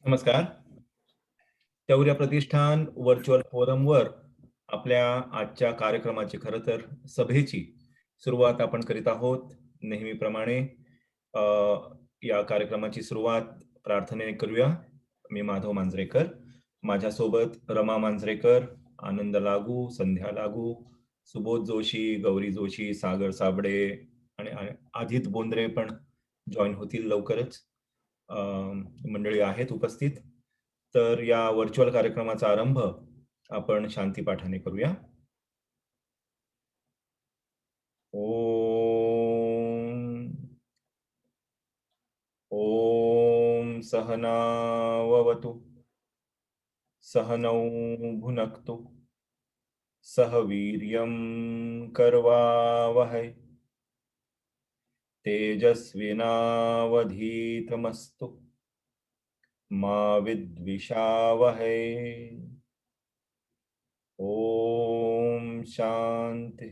नमस्कार. शौर्य प्रतिष्ठान व्हर्च्युअल फोरमवर आपल्या आजच्या कार्यक्रमाची खरं तर सभेची सुरुवात आपण करीत आहोत. नेहमीप्रमाणे अ, या कार्यक्रमाची सुरुवात प्रार्थनेने करूया. मी माधव मांजरेकर, माझ्यासोबत रमा मांजरेकर, आनंद लागू, संध्या लागू, सुबोध जोशी, गौरी जोशी, सागर साबडे आणि आदित बोंद्रे पण जॉईन होतील लवकरच. मंडळी आहेत उपस्थित. तर या व्हर्च्युअल कार्यक्रमाचा आरंभ आपण शांतीपाठाने करूया. ओम सहनाववतु सहनौ भुनक्तु सह वीर्यं करवावहै तेजस्विनावधीतमस्तु मा विद्विषावहै. ओम शांति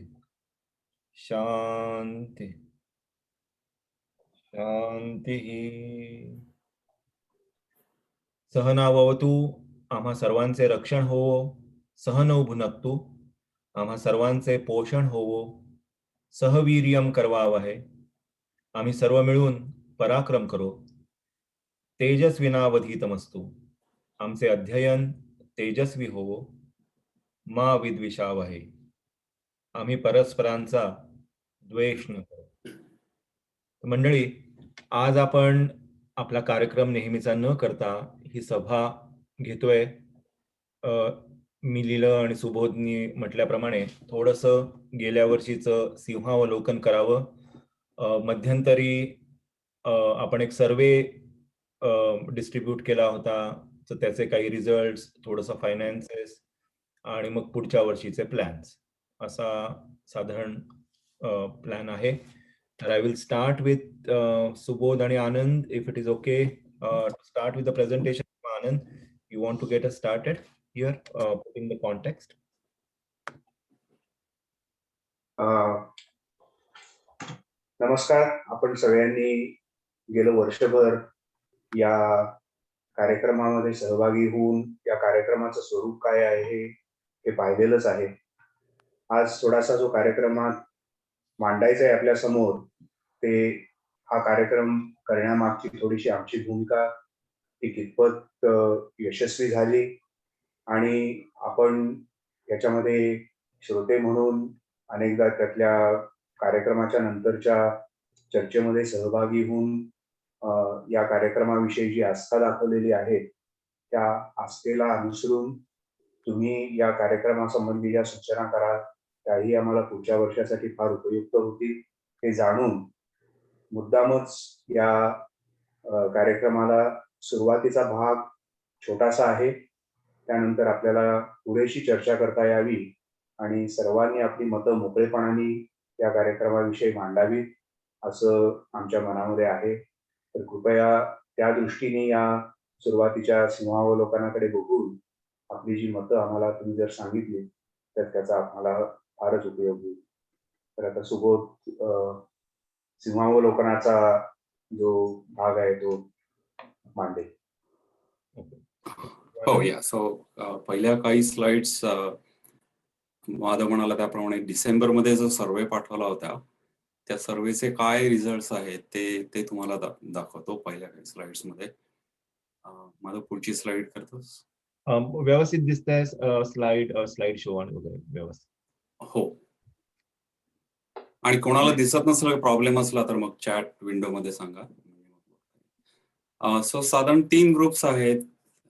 शांति शांती. सहनाववतु आम्हा सर्वांचे रक्षण होवो, सहनौ भुनक्तु आम्हा सर्वांचे पोषण होवो, सहवीर्यम करवावहै आम्ही सर्व मिळून पराक्रम करो, तेजस्विनावधीतमस्तु आमचे अध्ययन तेजस्वी होवो, मा विद्विषावहै आम्ही परस्परांचा द्वेष न करो. मंडळी, आज आपण आपला कार्यक्रम नेहमीचा न करता ही सभा घेतोय. मी लिहिलं आणि सुबोधनी म्हटल्याप्रमाणे थोडंसं गेल्या वर्षीचं सिंहावलोकन करावं. मध्यंतरी आपण एक सर्वे डिस्ट्रीब्यूट केला होता, तर त्याचे काही रिझल्ट्स, थोडंसं फायनान्सेस आणि मग पुढच्या वर्षीचे प्लॅन्स, असा साधारण प्लॅन आहे. तर I will start with Subodh आणि Anand, if it is okay to start with the presentation. Anand, you want to get us started here, putting the context? नमस्कार. आपण सगळ्यांनी गेलं वर्षभर या कार्यक्रमामध्ये सहभागी होऊन या कार्यक्रमाचं स्वरूप काय आहे हे पाहिलेलंच आहे. आज थोडासा जो कार्यक्रमात मांडायचा आहे आपल्या समोर, ते हा कार्यक्रम करण्यामागची थोडीशी आमची भूमिका ती कितपत यशस्वी झाली आणि आपण याच्यामध्ये श्रोते म्हणून अनेकदा त्यातल्या कार्यक्रमाच्या नंतरच्या चर्चेमध्ये सहभागी होऊन या कार्यक्रमाविषयी जी आस्था दाखवलेली आहे त्या आस्थेला अनुसरून तुम्ही या कार्यक्रमासंबंधी ज्या सूचना कराल त्याही आम्हाला पुढच्या वर्षासाठी फार उपयुक्त होतील हे जाणून मुद्दामच या कार्यक्रमाला सुरुवातीचा भाग छोटासा आहे. त्यानंतर आपल्याला पुरेशी चर्चा करता यावी आणि सर्वांनी आपली मतं मोकळेपणाने या कार्यक्रमाविषयी मांडावी असं आमच्या मनामध्ये आहे. तर कृपया त्या दृष्टीने या सुरुवातीच्या सिंहावलोकनाकडे बघून आपली जी मतं आम्हाला तुम्ही जर सांगितली तर त्याचा आम्हाला फारच उपयोग होईल. तर आता सुबोध सिंहावलोकनाचा जो भाग आहे तो मांडे. हो या. सो पहिल्या काही स्लाइड्स माधव म्हणाला त्याप्रमाणे डिसेंबरमध्ये जो सर्वे पाठवला होता त्या सर्वेचे काय रिझल्ट्स आहेत ते तुम्हाला दाखवतो पहिल्या काही स्लाइड्स मध्ये. माधव पुढची स्लाइड करतोस? व्यवस्थित दिसतंय स्लाइड शो आणि वगैरे व्यवस्थित. हो. आणि कोणाला दिसत नसलं, प्रॉब्लेम असला तर मग चॅट विंडो मध्ये सांगा. सो साधारण 3 ग्रुप्स आहेत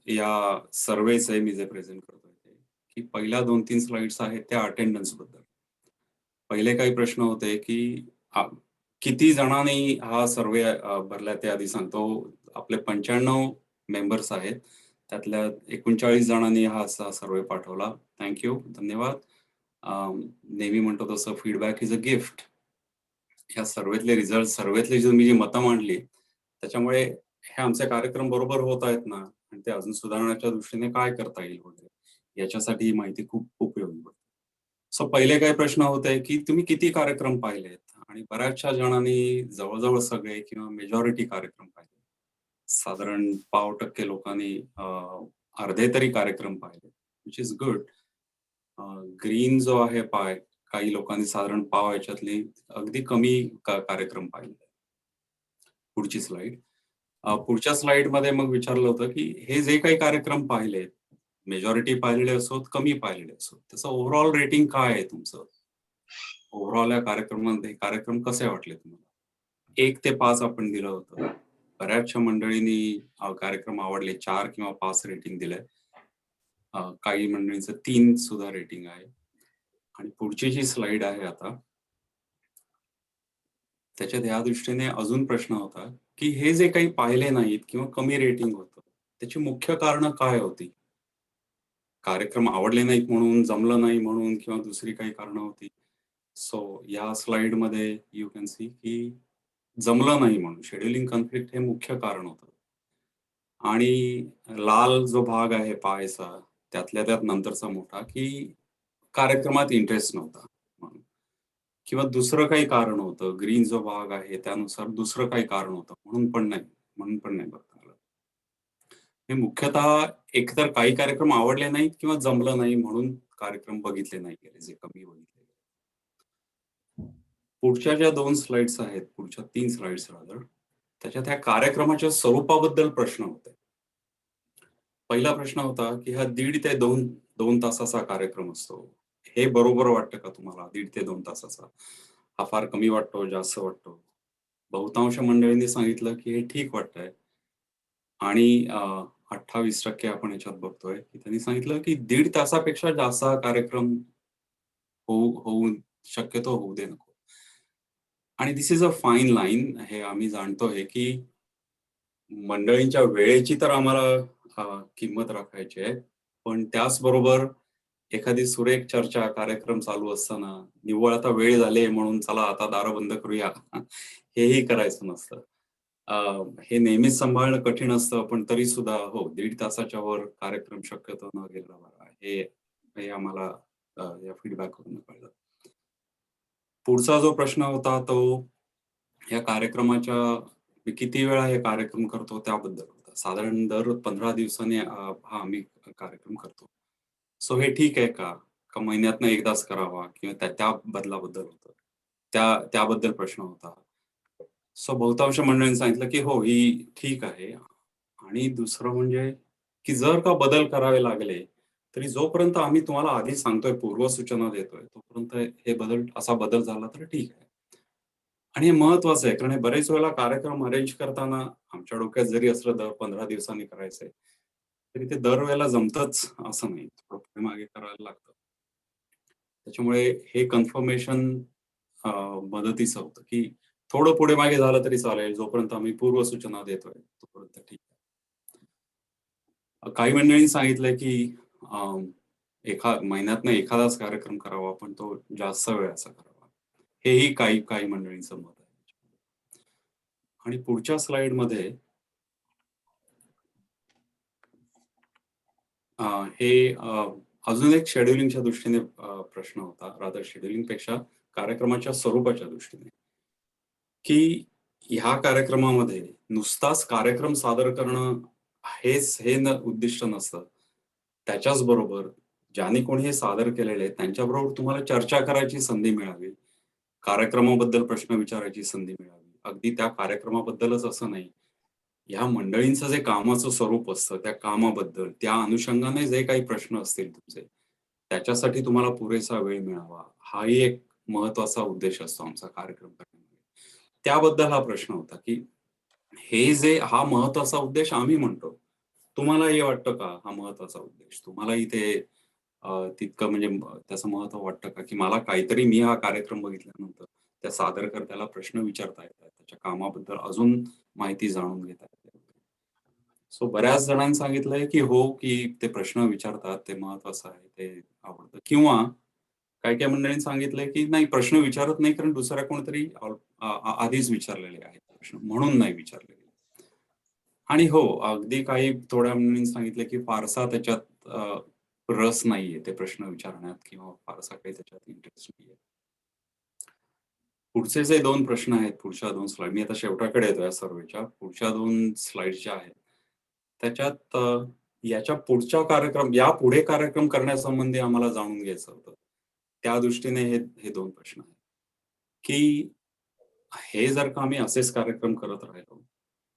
या सर्वेचे मी जे प्रेझेंट करतोय ते, की पहिल्या 2-3 स्लाइड्स आहेत त्या अटेंडन्स बद्दल. पहिले काही प्रश्न होते की किती जणांनी हा सर्वे भरला ते आधी सांगतो. आपले 95 मेंबर्स आहेत, त्यातल्या 39 जणांनी हा सर्वे पाठवला. थँक्यू, धन्यवाद. नेहमी म्हणतो तसं फीडबॅक इज अ गिफ्ट. ह्या सर्वेतले रिझल्ट, सर्वेतली मी जी मतं मांडली त्याच्यामुळे हे आमचे कार्यक्रम बरोबर होत आहेत ना, आणि ते अजून सुधारण्याच्या दृष्टीने काय करता येईल वगैरे याच्यासाठी ही माहिती खूप उपयोगी पडते. सो पहिले काही प्रश्न होते की तुम्ही किती कार्यक्रम पाहिलेत, आणि बऱ्याचशा जणांनी जवळजवळ सगळे किंवा मेजॉरिटी कार्यक्रम पाहिले. साधारण 5% लोकांनी अर्धे तरी कार्यक्रम पाहिले, विच इज गुड. ग्रीन जो आहे पाय, काही लोकांनी साधारण पाव याच्यातले अगदी कमी कार्यक्रम पाहिले. पुढची स्लाइड. पुढच्या स्लाइड मध्ये मग विचारलं होतं की हे जे काही कार्यक्रम पाहिले, मेजॉरिटी पाहिलेले असोत, कमी पाहिलेले असोत, त्याचं ओव्हरऑल रेटिंग काय आहे तुमचं? ओव्हरऑल या कार्यक्रमामध्ये कार्यक्रम कसे वाटले तुम्हाला? 1 ते 5 आपण दिलं होतं. बऱ्याचशा मंडळींनी कार्यक्रम आवडले 4 किंवा 5 रेटिंग दिलंय. काही मंडळींचं 3 सुद्धा रेटिंग आहे. आणि पुढची जी स्लाइड आहे आता, त्याच्यात या दृष्टीने अजून प्रश्न होता की हे जे काही पाहिले नाहीत किंवा कमी रेटिंग होतं, त्याची मुख्य कारणं काय होती? कार्यक्रम आवडले नाहीत म्हणून, जमलं नाही म्हणून किंवा दुसरी काही कारणं होती. सो या स्लाइड मध्ये यू कॅन सी की जमलं नाही म्हणून शेड्यूलिंग कॉन्फ्लिक्ट हे मुख्य कारण होतं. आणि लाल जो भाग आहे पायचा, त्यातल्या त्यात नंतरचा मोठा, की कार्यक्रमात इंटरेस्ट नव्हता म्हणून. किंवा दुसरं काही कारण होतं. ग्रीन जो भाग आहे त्यानुसार दुसरं काही कारण होतं म्हणून पण नाही बघता आलं. हे मुख्यतः एकतर काही कार्यक्रम आवडले नाहीत किंवा जमलं नाही म्हणून कार्यक्रम बघितले नाही गेले, जे कमी बघितले गेले. पुढच्या ज्या 2 स्लाइड्स आहेत, पुढच्या 3 स्लाइड्स रादर, त्याच्यात ह्या कार्यक्रमाच्या स्वरूपाबद्दल प्रश्न होते. पहिला प्रश्न होता की हा 1.5 ते 2 तासाचा कार्यक्रम असतो. हे बरोबर वाटतं का तुम्हाला? 1.5 ते 2 तासाचा. हा फार कमी वाटतो, जास्त वाटतो? बहुतांश मंडळींनी सांगितलं की हे ठीक वाटतंय. आणि 28% आपण याच्यात बघतोय की त्यांनी सांगितलं की 1.5 तासापेक्षा जास्त हा कार्यक्रम होऊ शक्यतो होऊ दे नको. आणि दिस इज अ फाईन लाईन. हे आम्ही जाणतोय की मंडळींच्या वेळेची तर आम्हाला किंमत राखायची आहे. पण त्याचबरोबर एखादी सुरेख चर्चा, कार्यक्रम चालू असताना निव्वळ आता वेळ झाली म्हणून चला आता दारं बंद करूया, हेही करायचं नसतं. हे नेहमीच सांभाळणं कठीण असतं, पण तरी सुद्धा हो, 1.5 तासाच्या वर कार्यक्रम शक्यतो न गेला बरा. हे आम्हाला या फीडबॅकवरून कळलं. पुढचा जो प्रश्न होता तो या कार्यक्रमाच्या मी किती वेळा हे कार्यक्रम करतो त्याबद्दल होता. साधारण दर 15 दिवसांनी हा आम्ही कार्यक्रम करतो. सो हे ठीक आहे का? का महिन्यातनं एकदाच करावा किंवा त्या बदलाबद्दल होतं. त्याबद्दल प्रश्न होता. सो बहुतांश मंडळींनी सांगितलं की हो, ही ठीक आहे. आणि दुसरं म्हणजे की जर का बदल करावे लागले, तरी जोपर्यंत आम्ही तुम्हाला आधी सांगतोय, पूर्वसूचना देतोय, तोपर्यंत असा बदल झाला तर ठीक आहे. आणि हे महत्वाचं आहे, कारण हे बरेच वेळेला कार्यक्रम अरेंज करताना आमच्या डोक्यात जरी असलं दर 15 दिवसांनी करायचंय, तरी ते दरवेळेला जमतंच असं नाही. थोडं पुढे-मागे करायला लागतं. त्याच्यामुळे हे कन्फर्मेशन मदतीचं होतं, की थोडं पुढे-मागे झालं तरी चालेल, जोपर्यंत आम्ही पूर्वसूचना देतोय तोपर्यंत ठीक आहे. काही मंडळींनी सांगितलंय की महिन्यातनं एखादाच कार्यक्रम करावा, पण तो जास्त वेळाचा करावा. हेही काही मंडळींचं मत आहे. आणि पुढच्या स्लाइडमध्ये हे अजून एक शेड्यूलिंगच्या दृष्टीने प्रश्न होता. रादर शेड्यूलिंगपेक्षा कार्यक्रमाच्या स्वरूपाच्या दृष्टीने, की ह्या कार्यक्रमामध्ये नुसताच कार्यक्रम सादर करणं हे उद्दिष्ट नसतं. त्याच्याच बरोबर ज्याने कोणी हे सादर केलेले आहे त्यांच्याबरोबर तुम्हाला चर्चा करायची संधी मिळावी. कार्यक्रमाबद्दल प्रश्न विचारायची संधी मिळावी. अगदी त्या कार्यक्रमाबद्दलच असं नाही. ह्या मंडळींचं जे कामाचं स्वरूप असतं, त्या कामाबद्दल, त्या अनुषंगाने जे काही प्रश्न असतील तुमचे, त्याच्यासाठी तुम्हाला पुरेसा वेळ मिळावा. हाही एक महत्वाचा उद्देश असतो आमचा कार्यक्रम करण्यामागे. त्याबद्दल हा प्रश्न होता, की हा महत्वाचा उद्देश आम्ही म्हणतो. तुम्हालाही वाटतं का हा महत्वाचा उद्देश? तुम्हालाही ते तितकं म्हणजे त्याचं महत्व वाटतं का? की मला काहीतरी मी हा कार्यक्रम बघितल्यानंतर त्या सादरकर्त्याला प्रश्न विचारता येतात. त्याच्या कामाबद्दल अजून माहिती जाणून घेता येते. सो बऱ्याच जणांनी सांगितलंय, की हो, की ते प्रश्न विचारतात, ते महत्वाचं आहे, ते आवडतं. किंवा काही-काही मंडळींनी सांगितलंय, की नाही प्रश्न विचारत नाही कारण दुसऱ्या कोणीतरी आधीच विचारलेले आहेत प्रश्न, म्हणून नाही विचारले गेले. आणि हो, अगदी काही थोड्या मंडळींनी सांगितलं, की फारसा त्याच्यात रस नाहीये ते प्रश्न विचारण्यात किंवा फारसा काही त्याच्यात इंटरेस्ट नाहीये. पुढचे जे 2 प्रश्न आहेत, पुढच्या 2 स्लाईड मी आता शेवटाकडे येतोय सर्व्हेच्या. पुढच्या 2 स्लाईड ज्या आहेत, त्याच्यात याच्या पुढच्या यापुढे कार्यक्रम करण्यासंबंधी आम्हाला जाणून घ्यायचं होतं. त्या दृष्टीने हे 2 प्रश्न आहेत, की हे जर का आम्ही असेच कार्यक्रम करत राहिलो,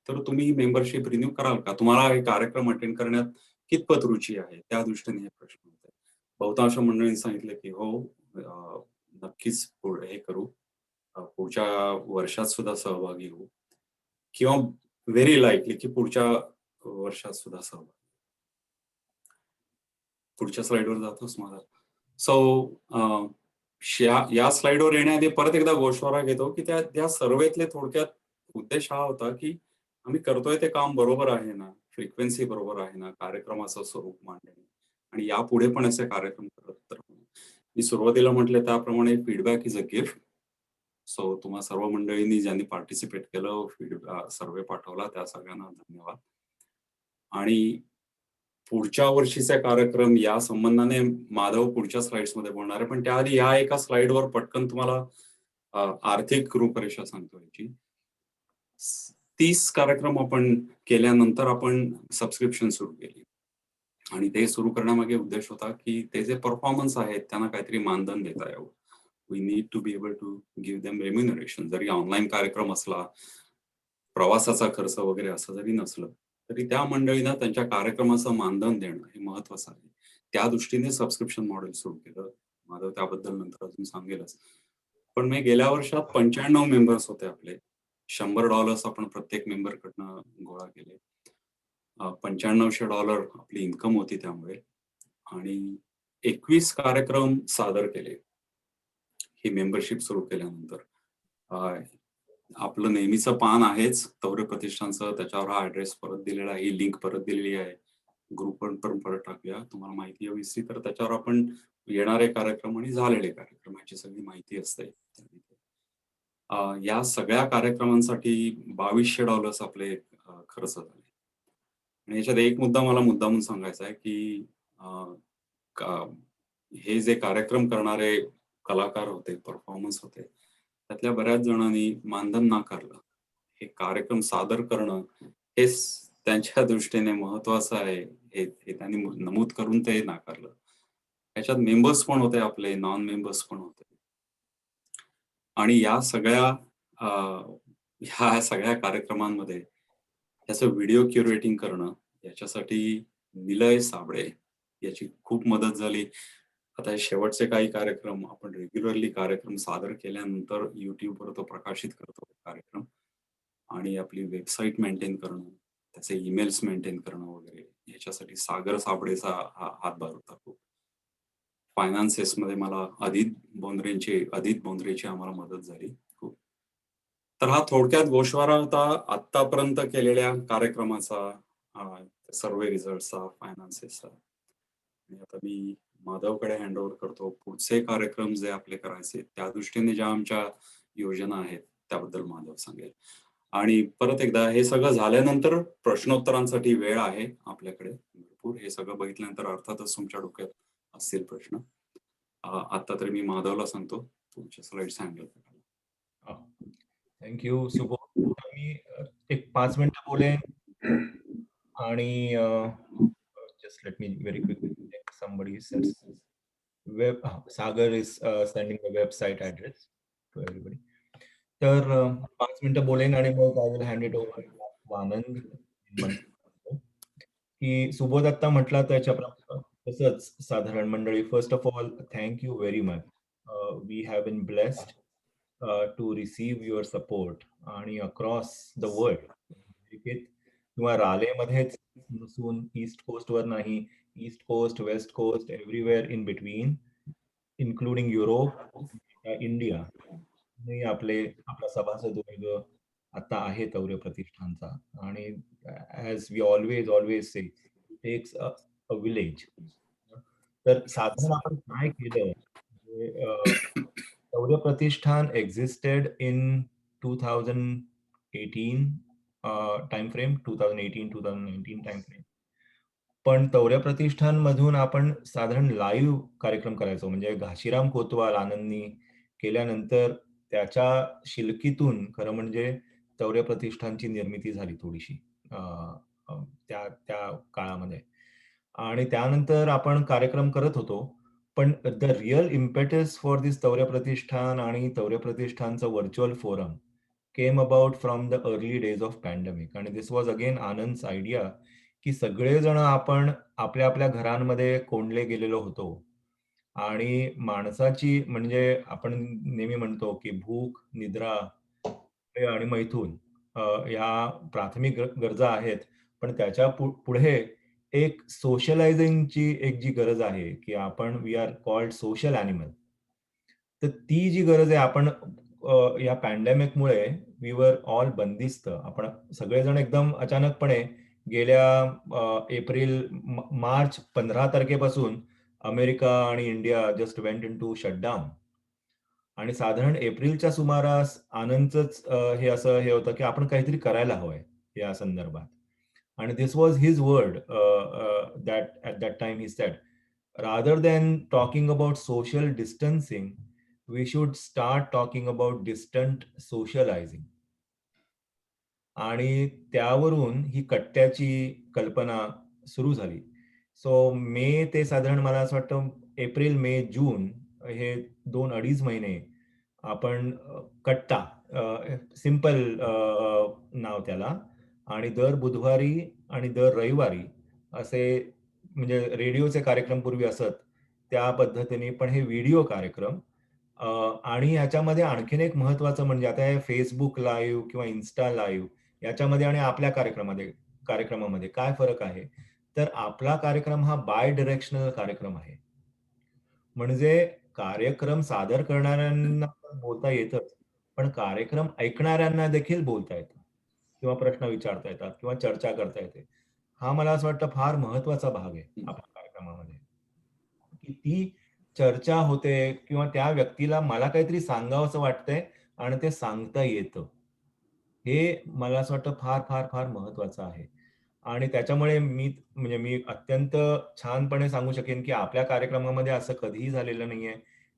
तर तुम्ही मेंबरशिप रिन्यू कराल का? तुम्हाला हे कार्यक्रम अटेंड करण्यात कितपत रुची आहे? त्या दृष्टीने हे प्रश्न होते. बहुतांश मंडळींनी सांगितलं, की हो, नक्कीच पुढे हे करू. पुढच्या वर्षात सुद्धा सहभागी होऊ किंवा व्हेरी लाईकली की पुढच्या वर्षात सुद्धा सहभागी. पुढच्या स्लाइडवर जातोस माझा. सो या स्लाइडवर येण्याआधी परत एकदा गोषवारा घेतो, की त्या सर्व्हेतले थोडक्यात उद्देश हा होता, की आम्ही करतोय ते काम बरोबर आहे ना? फ्रिक्वेन्सी बरोबर आहे ना? कार्यक्रमाचं स्वरूप मांडणे आणि यापुढे पण असे कार्यक्रम करत राहू. मी सुरुवातीला म्हटलं त्याप्रमाणे feedback is a gift. So तुम्हा सर्व मंडळींनी ज्यांनी पार्टिसिपेट केलं, सर्व्हे पाठवला त्या सगळ्यांना धन्यवाद. आणि पुढच्या वर्षीचे कार्यक्रम या संबंधाने माधव पुढच्या स्लाइड्समध्ये बोलणार आहे. पण त्याआधी या एका स्लाइडवर पटकन तुम्हाला आर्थिक रूपरेषा सांगतो याची. 30 कार्यक्रम आपण केल्यानंतर आपण सबस्क्रिप्शन सुरू केली. आणि ते सुरू करण्यामागे उद्देश होता, की ते जे परफॉर्मन्स आहेत त्यांना काहीतरी मानधन देता यावं. We need to be able to give them remuneration. जरी ऑनलाईन कार्यक्रम असला, प्रवासाचा खर्च वगैरे असं जरी नसलं, तरी त्या मंडळींना त्यांच्या कार्यक्रमाचं मानधन देणं हे महत्वाचं आहे. त्या दृष्टीने सबस्क्रिप्शन मॉडेल सुरू केलं. माधव त्याबद्दल नंतर अजून सांगेलच. पण मी गेल्या वर्षात 95 मेंबर्स होते आपले. $100 आपण प्रत्येक मेंबरकडनं गोळा केले. $9500 आपली इन्कम होती त्यामुळे आणि 21 कार्यक्रम सादर केले. ही मेंबरशिप सुरू केल्यानंतर. आपलं नेहमीचं पान आहेच तौर्य प्रतिष्ठानचं. त्याच्यावर हा ऍड्रेस परत दिलेला आहे. ही लिंक परत दिलेली आहे. ग्रुपवर पण परत टाकूया. तुम्हाला माहिती हवी असली तर त्याच्यावर आपण येणारे कार्यक्रम आणि झालेले कार्यक्रम याची सगळी माहिती असते. या सगळ्या कार्यक्रमांसाठी $2200 आपले खर्च झाले. आणि याच्यात एक मुद्दा मला मुद्दामून सांगायचा आहे, की हे जे कार्यक्रम करणारे कलाकार होते, परफॉर्मन्स होते, त्यातल्या बऱ्याच जणांनी मानधन नाकारलं. हे कार्यक्रम सादर करणं हेच त्यांच्या दृष्टीने महत्वाचं आहे, हे त्यांनी नमूद करून ते नाकारलं. त्याच्यात मेंबर्स पण होते आपले, नॉन मेंबर्स पण होते. आणि ह्या सगळ्या कार्यक्रमांमध्ये त्याचं व्हिडिओ क्युरेटिंग करणं, याच्यासाठी निलय साबळे याची खूप मदत झाली. आता हे शेवटचे काही कार्यक्रम आपण रेग्युलरली कार्यक्रम सादर केल्यानंतर YouTubeवर तो प्रकाशित करतो कार्यक्रम आणि आपली वेबसाईट मेंटेन करणं, त्याचे ईमेल्स मेंटेन करणं वगैरे याच्यासाठी सागर साबळेचा हातभार होता खूप. फायनान्सेसमध्ये मला अदित बोंद्रेची आम्हाला मदत झाली खूप. तर हा थोडक्यात गोषवारा होता आतापर्यंत केलेल्या कार्यक्रमाचा, सर्वे रिझल्टचा, फायनान्सेसचा. आणि आता मी माधवकडे हँडओव्हर करतो. पुढचे कार्यक्रम जे आपले करायचे त्या दृष्टीने ज्या आमच्या योजना आहेत त्याबद्दल माधव सांगेल. आणि परत एकदा हे सगळं झाल्यानंतर प्रश्नोत्तरांसाठी वेळ आहे आपल्याकडे भरपूर. हे सगळं बघितल्यानंतर अर्थातच तुमच्या डोक्यात असतील प्रश्न. आता तरी मी माधवला सांगतो तुमच्या स्लाइड्स हँडल करायला. थँक्यू सुबोध. मी एक 5 मिनिटं बोलेन आणि just let me very quickly check somebody sets Sagar is sending the website address to everybody. तर 5 मिनिटं बोलेन आणि मग I will hand it over to Anand. की सुबोध आत्ता म्हटला त्याच्याप्रमाणे तसंच साधारण मंडळी, first of all thank you very much. We have been blessed to receive your support आणि अक्रॉस द वर्ल्ड, किंवा रालेमध्येच नसून ईस्ट कोस्टवर नाही, east coast, west coast, everywhere in between, including Europe, India. आपला सभासद वर्ग आता आहे तौर्य प्रतिष्ठानचा. आणि as we always say, takes a village. तर साधारण आपण काय केलं, Taurya Pratishthan existed in 2018 time frame, 2018-2019 time frame. पण तौर्य प्रतिष्ठान मधून आपण साधारण लाईव्ह कार्यक्रम करायचो. म्हणजे घाशीराम कोतवाल आनंदनी केल्यानंतर त्याच्या शिलकीतून खरं म्हणजे तौर्य प्रतिष्ठानची निर्मिती झाली थोडीशी त्या त्या काळामध्ये. आणि त्यानंतर आपण कार्यक्रम करत होतो. पण the real impetus for this Taurya Pratishthan आणि तौर्य प्रतिष्ठानचं virtual forum came about from the early days of pandemic. आणि दिस वॉज अगेन आनंद's आयडिया, की सगळेजण आपण आपल्या आपल्या घरांमध्ये कोंडले गेलेलो होतो. आणि माणसाची म्हणजे आपण नेहमी म्हणतो की भूक, निद्रा आणि मैथून या प्राथमिक गरजा आहेत. पण त्याच्या पुढे एक सोशलायझिंगची एक जी गरज आहे, की आपण we are called social animal. तर ती जी गरज आहे आपण या पॅन्डेमिकमुळे वी वर ऑल बंदिस्त. आपण सगळेजण एकदम अचानकपणे गेल्या मार्च 15 तारखेपासून अमेरिका आणि India just went into shutdown. आणि साधारण एप्रिलच्या सुमारास आनंदचंच हे असं हे होतं, की आपण काहीतरी करायला हवंय या संदर्भात. आणि this was his word that at that time he said, "rather than talking about social distancing, we should start talking about distant socialising." आणि त्यावरून ही कट्ट्याची कल्पना सुरू झाली. सो मे ते साधारण मला असं वाटतं एप्रिल, मे, जून हे 2-2.5 महिने आपण कट्टा सिंपल नाव त्याला. आणि दर बुधवारी आणि दर रविवारी असे म्हणजे रेडिओचे कार्यक्रम पूर्वी असत, त्या पद्धतीने पण हे व्हिडिओ कार्यक्रम. अ, आणि ह्याच्यामध्ये आणखीन एक महत्त्वाचं म्हणजे आता हे Facebook लाईव्ह किंवा Insta लाईव्ह याच्यामध्ये आणि आपल्या कार्यक्रमामध्ये काय फरक आहे? तर आपला कार्यक्रम हा बाय डायरेक्शनल कार्यक्रम आहे. म्हणजे कार्यक्रम सादर करणाऱ्यांना तर बोलता येतच, पण कार्यक्रम ऐकणाऱ्यांना देखील बोलता येतं किंवा प्रश्न विचारता येतात किंवा चर्चा करता येते. हा मला असं वाटतं फार महत्त्वाचा भाग आहे आपल्या कार्यक्रमामध्ये, की ती चर्चा होते किंवा त्या व्यक्तीला मला काहीतरी सांगावसं वाटतंय आणि ते सांगता येतं. हे मला असं वाटतं फार, फार, फार महत्त्वाचं आहे. आणि त्याच्यामुळे म्हणजे मी अत्यंत छानपणे सांगू शकेन, की आपल्या कार्यक्रमामध्ये असं कधीही झालेलं नाहीये,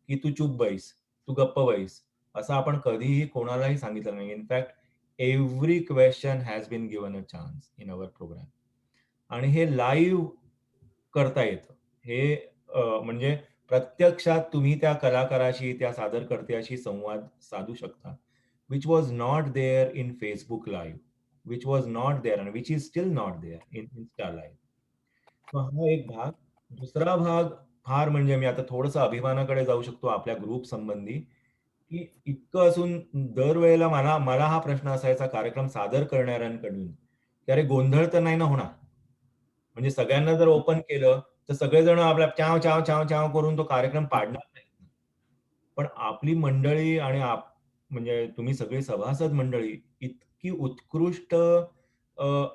की "तू चूप बैस, तू गप्प बैस." असं आपण कधीही कोणालाही सांगितलं नाही. In fact every question has been given a chance in our program. आणि हे लाईव्ह करता येतं. हे म्हणजे प्रत्यक्षात तुम्ही त्या कलाकाराशी, त्या सादरकर्त्याशी संवाद साधू शकता. which was not there in Facebook Live, which was not there and which is still not there in Insta Live. So हा एक भाग. दुसरा भाग फार म्हणजे मी आता थोडंसं अभिमानाकडे जाऊ शकतो आपल्या ग्रुप संबंधी, की इतकं असून दरवेळेला मला मला हा प्रश्न असायचा कार्यक्रम सादर करणाऱ्यांकडून, की "अरे गोंधळ तर नाही ना होणार?" म्हणजे सगळ्यांना जर ओपन केलं, तर सगळेजण आपल्या चाव, चाव, चाव, चाव करून तो कार्यक्रम पाडणार नाहीत. पण आपली मंडळी आणि म्हणजे तुम्ही सगळी सभासद मंडळी इतकी उत्कृष्ट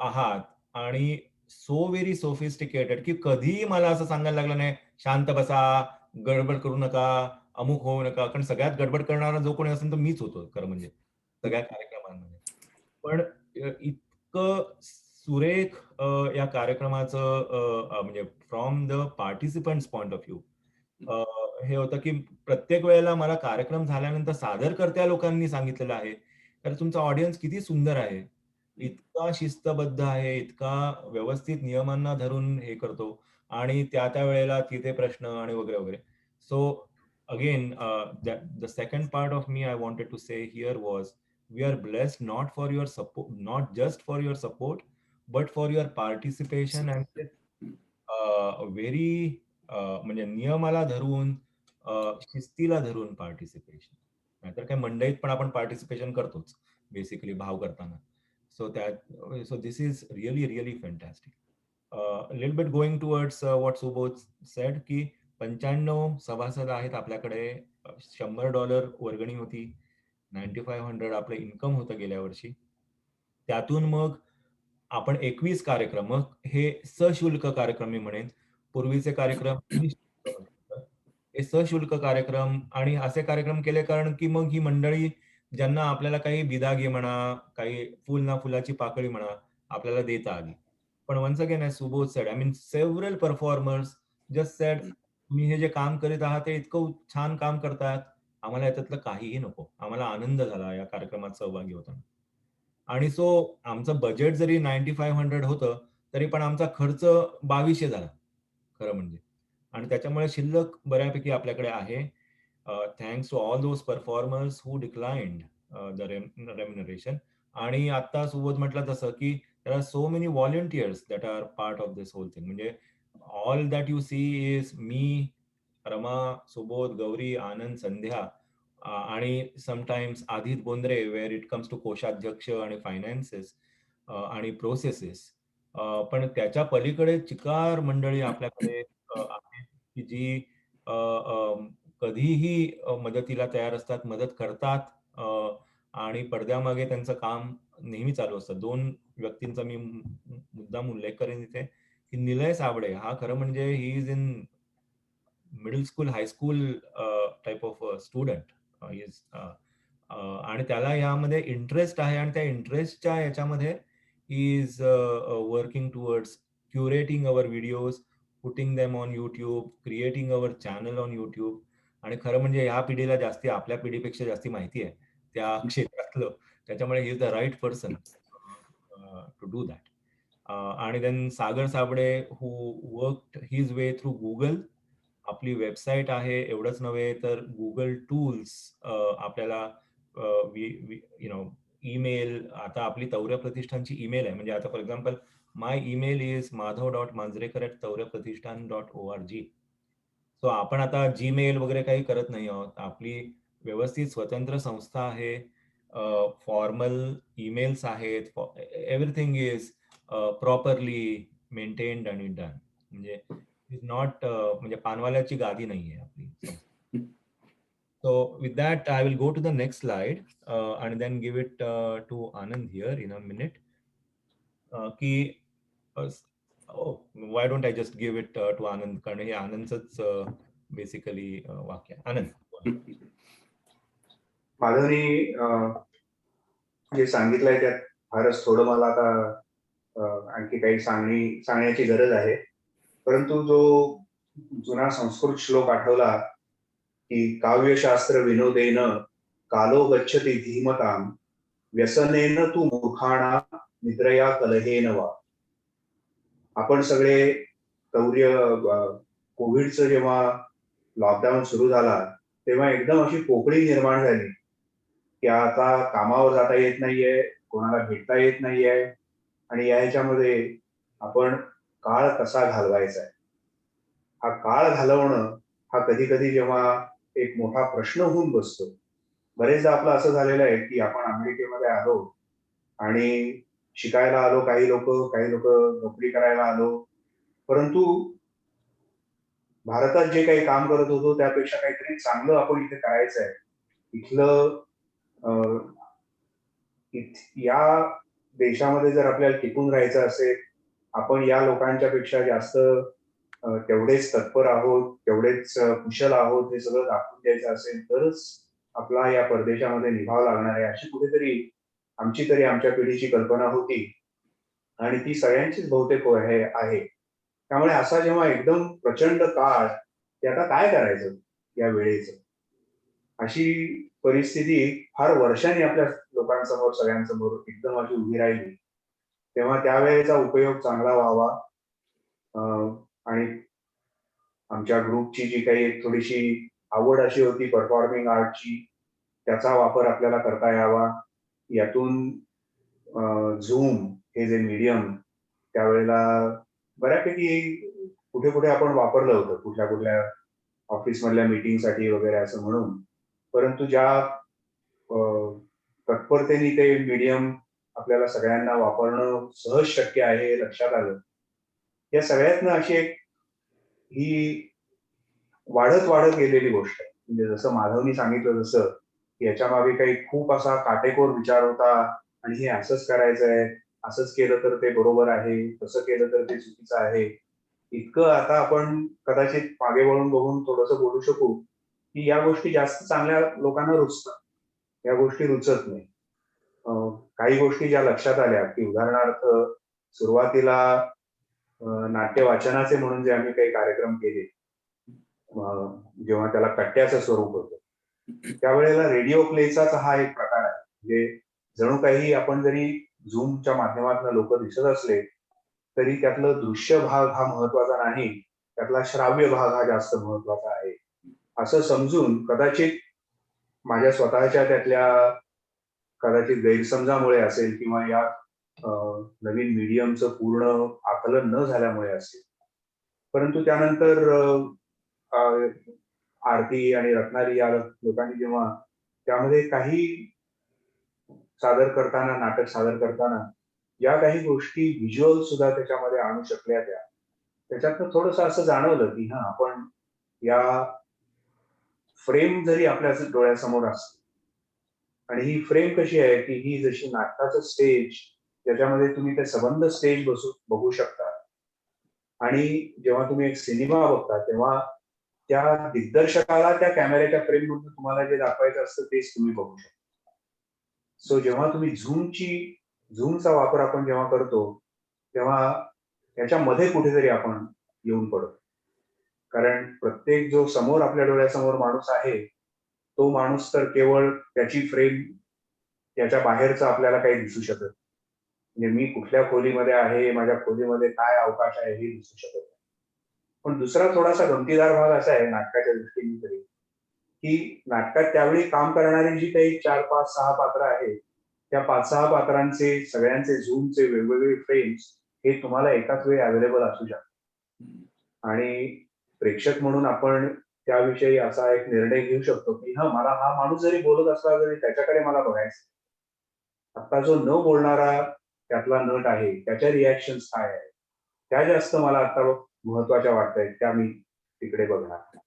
आहात आणि सो व्हेरी सोफिस्टिकेटेड, की कधीही मला असं सांगायला लागलं नाही, "शांत बसा, गडबड करू नका, अमुक होऊ नका." कारण सगळ्यात गडबड करणारा जो कोणी असेल, तो मीच होतो खरं म्हणजे सगळ्या कार्यक्रमांमध्ये. पण इतकं सुरेख या कार्यक्रमाचं म्हणजे from the participants point of view हे होतं, की प्रत्येक वेळेला मला कार्यक्रम झाल्यानंतर सादरकर्त्या लोकांनी सांगितलेलं आहे, तर तुमचा ऑडियन्स किती सुंदर आहे. इतका शिस्तबद्ध आहे, इतका व्यवस्थित नियमांना धरून हे करतो आणि त्या वेळेला तिथे प्रश्न आणि वगैरे, वगैरे. So again the second part of मी I wanted to say here was we are blessed not for your support, not just for your support, but for your participation and very म्हणजे नियमाला धरून शिस्तीला धरून पार्टिसिपेशन. नाहीतर काय मंडईत पण आपण पार्टिसिपेशन करतोच बेसिकली भाव करताना. So this is really really fantastic. Little bit going towards what Subodh sed, की 95 सभासद आहेत आपल्याकडे. $100 वर्गणी होती. 9500 आपलं इन्कम होतं गेल्या वर्षी. त्यातून मग आपण 21 कार्यक्रम, मग हे सशुल्क कार्यक्रम मी म्हणेन. पूर्वीचे कार्यक्रम निःशुल्क होते. हे सशुल्क कार्यक्रम आणि असे कार्यक्रम केले कारण की मग ही मंडळी ज्यांना आपल्याला काही बिदागी म्हणा, काही फुल ना फुलाची पाकळी म्हणा, आपल्याला देता आली. पण once again as Subodh said, I mean several performers just said, "तुम्ही हे जे काम करीत आहात ते इतकं छान काम करतात. आम्हाला याच्यातलं काहीही नको. आम्हाला आनंद झाला या कार्यक्रमात सहभागी होताना. आणि सो आमचं बजेट जरी 9500 होतं, तरी पण आमचा खर्च 2200 झाला खरं म्हणजे. आणि त्याच्यामुळे शिल्लक बऱ्यापैकी आपल्याकडे आहे. Thanks to all those performers who declined the remuneration. आणि आता सुबोध म्हटलं तसं, की there are so many volunteers that are part of this whole thing. म्हणजे all that you see is me, Rama, Subodh, Gauri, Anand, Sandhya आणि sometimes Aadit Bondre where it comes to कोषाध्यक्ष आणि finances आणि प्रोसेसेस. पण त्याच्या पलीकडे चिकार मंडळी आपल्याकडे आहेत की जी कधीही मदतीला तयार असतात, मदत करतात आणि पडद्यामागे त्यांचं काम नेहमी चालू असतं. 2 व्यक्तींचा मी मुद्दाम उल्लेख करेन इथे, की निलय साबळे हा खरं म्हणजे he is in middle school, high school type of student is आणि त्याला यामध्ये इंटरेस्ट आहे आणि त्या इंटरेस्टच्या याच्यामध्ये is working towards curating our videos, putting them on YouTube, creating our channel on YouTube. आणि खरं म्हणजे ह्या पिढीला जास्ती आपल्या पिढीपेक्षा जास्ती माहिती आहे त्या क्षेत्रातलं. त्याच्यामुळे he is the right person to do that. आणि then Sagar Sable who worked his way through Google. आपली वेबसाईट आहे, एवढंच नव्हे तर गुगल टूल्स आपल्याला यु नो ईमेल. आता आपली तौर्य प्रतिष्ठानची ईमेल आहे, म्हणजे आता for example my email is madhav.manjrekar@tauryapratishthan.org. So आपण आता जीमेल वगैरे काही करत नाही आहोत. आपली व्यवस्थित स्वतंत्र संस्था आहे. फॉर्मल ईमेल्स आहेत. एव्हरीथिंग इज प्रॉपरली मेंटेन्ड आणि डन. म्हणजे इज नॉट म्हणजे पानवाल्याची गादी नाहीये आपली संस्था. So with that, I will go to the next slide and then give it to Anand here in a minute. की oh, why don't I just give it to Anand? कारण हे आनंदच basically वाक्य आहे. आनंद. माधवनी जे सांगितलंय त्यात फारच थोडं मला आता आणखी काही सांगण्याची गरज आहे. परंतु जो जुना संस्कृत श्लोक आठवला की काव्यशास्त्र विनोदेन कालो गच्छति धीमताम व्यसनेन तू मूर्खाणा निद्रया कलहेन वा. आपण सगळे कोविडचं जेव्हा लॉकडाऊन सुरू झाला तेव्हा एकदम अशी पोकळी निर्माण झाली की आता कामावर जाता येत नाहीये, कोणाला भेटता येत नाहीये आणि या ह्याच्यामध्ये आपण काळ कसा घालवायचा आहे. हा काळ घालवणं हा कधी कधी जेव्हा एक मोठा प्रश्न होऊन बसतो. बरेचदा आपलं असं झालेलं आहे की आपण अमेरिकेमध्ये आलो आणि शिकायला आलो, काही लोक नोकरी करायला आलो, परंतु भारतात जे काही काम करत होतो त्यापेक्षा काहीतरी चांगलं आपण इथे करायचं आहे. इथलं या देशामध्ये जर आपल्याला टिकून राहायचं असेल, आपण या लोकांच्या पेक्षा जास्त तेवढेच तत्पर आहोत, तेवढेच कुशल आहोत, हे सगळं दाखवून द्यायचं असेल तरच आपला या परदेशामध्ये निभाव लागणार आहे, अशी कुठेतरी आमची तरी आमच्या पिढीची कल्पना होती आणि ती सगळ्यांचीच बहुतेक आहे. त्यामुळे असा जेव्हा एकदम प्रचंड काळ, ते आता काय करायचं या वेळेचं, अशी परिस्थिती फार वर्षांनी आपल्या लोकांसमोर सगळ्यांसमोर एकदम अशी उभी राहिली. तेव्हा त्यावेळेचा उपयोग चांगला व्हावा आणि आमच्या ग्रुपची जी काही एक थोडीशी आवड अशी होती परफॉर्मिंग आर्टची, त्याचा वापर आपल्याला करता यावा. यातून झूम हे जे मीडियम त्यावेळेला बऱ्यापैकी कुठे कुठे आपण वापरलं होतं, कुठल्या ऑफिसमधल्या मीटिंगसाठी वगैरे असं म्हणून. परंतु ज्या तत्परतेने ते मीडियम आपल्याला सगळ्यांना वापरणं सहज शक्य आहे हे लक्षात आलं. या सगळ्यातनं अशी एक ही वाढत गेलेली गोष्ट आहे. म्हणजे जसं माधवनी सांगितलं तसं की याच्या मागे काही खूप असा काटेकोर विचार होता आणि हे असंच करायचंय, असंच केलं तर ते बरोबर आहे, तसं केलं तर ते चुकीचं आहे. इतकं आता आपण कदाचित मागे वळून बघून थोडंसं बोलू शकू की या गोष्टी जास्त चांगल्या लोकांना रुचतात, या गोष्टी रुचत नाही. काही गोष्टी ज्या लक्षात आल्या की उदाहरणार्थ सुरुवातीला नाट्य वाचनाचे म्हणून जे आम्ही काही कार्यक्रम केले, जेव्हा त्याला कट्ट्याचं स्वरूप होतं, त्यावेळेला रेडिओ प्लेचाच हा एक प्रकार आहे. म्हणजे जणू काही आपण जरी झूमच्या माध्यमातून लोक दिसत असले तरी त्यातलं दृश्य भाग हा महत्वाचा नाही, त्यातला श्राव्य भाग हा जास्त महत्वाचा आहे असं समजून कदाचित माझ्या स्वतःच्या त्यातल्या कदाचित गैरसमजामुळे असेल किंवा या नवीन मीडियमचं पूर्ण आकलन न झाल्यामुळे असेल, परंतु त्यानंतर अ, आरती आणि रत्नारी या लोकांनी जेव्हा त्यामध्ये काही सादर करताना, नाटक सादर करताना या काही गोष्टी व्हिज्युअल सुद्धा त्याच्यामध्ये आणू शकल्या त्याच्यातनं थोडंसं असं जाणवलं की हा आपण या फ्रेम जरी आपल्या डोळ्यासमोर असते आणि ही फ्रेम कशी आहे की ही जशी नाटकाचं स्टेज ज्याच्यामध्ये तुम्ही ते सबंध स्टेज बघू शकता आणि जेव्हा तुम्ही एक सिनेमा बघता तेव्हा त्या दिग्दर्शकाला त्या कॅमेऱ्याच्या फ्रेम मधून तुम्हाला जे दाखवायचं असतं तेच तुम्ही बघू शकता. सो जेव्हा तुम्ही झूमचा वापर आपण जेव्हा करतो तेव्हा याच्यामध्ये कुठेतरी आपण येऊन पडतो. कारण प्रत्येक जो समोर आपल्या डोळ्यासमोर माणूस आहे तो माणूस तर केवळ त्याची फ्रेम त्याच्या बाहेरचं आपल्याला काही दिसू शकत नाही. म्हणजे मी कुठल्या खोलीमध्ये आहे, माझ्या खोलीमध्ये काय अवकाश आहे हे दिसू शकत नाही. पण दुसरा थोडासा गमतीदार भाग असा आहे नाटकाच्या दृष्टीने तरी, की नाटकात त्यावेळी काम करणारी जी काही 4, 5, 6 पात्र आहेत, त्या 5-6 पात्रांचे सगळ्यांचे झूमचे वेगवेगळे फ्रेम्स हे तुम्हाला एकाच वेळी अवेलेबल असू शकतात. आणि प्रेक्षक म्हणून आपण त्याविषयी असा एक निर्णय घेऊ शकतो, की हां, मला हा माणूस जरी बोलत असला तरी त्याच्याकडे मला बघायचं. आता जो न बोलणारा त्यातला नट आहे, त्याच्या रिएक्शन्स काय आहेत, त्या जास्त मला आता महत्वाच्या वाटतायत, त्या मी तिकडे बघणार.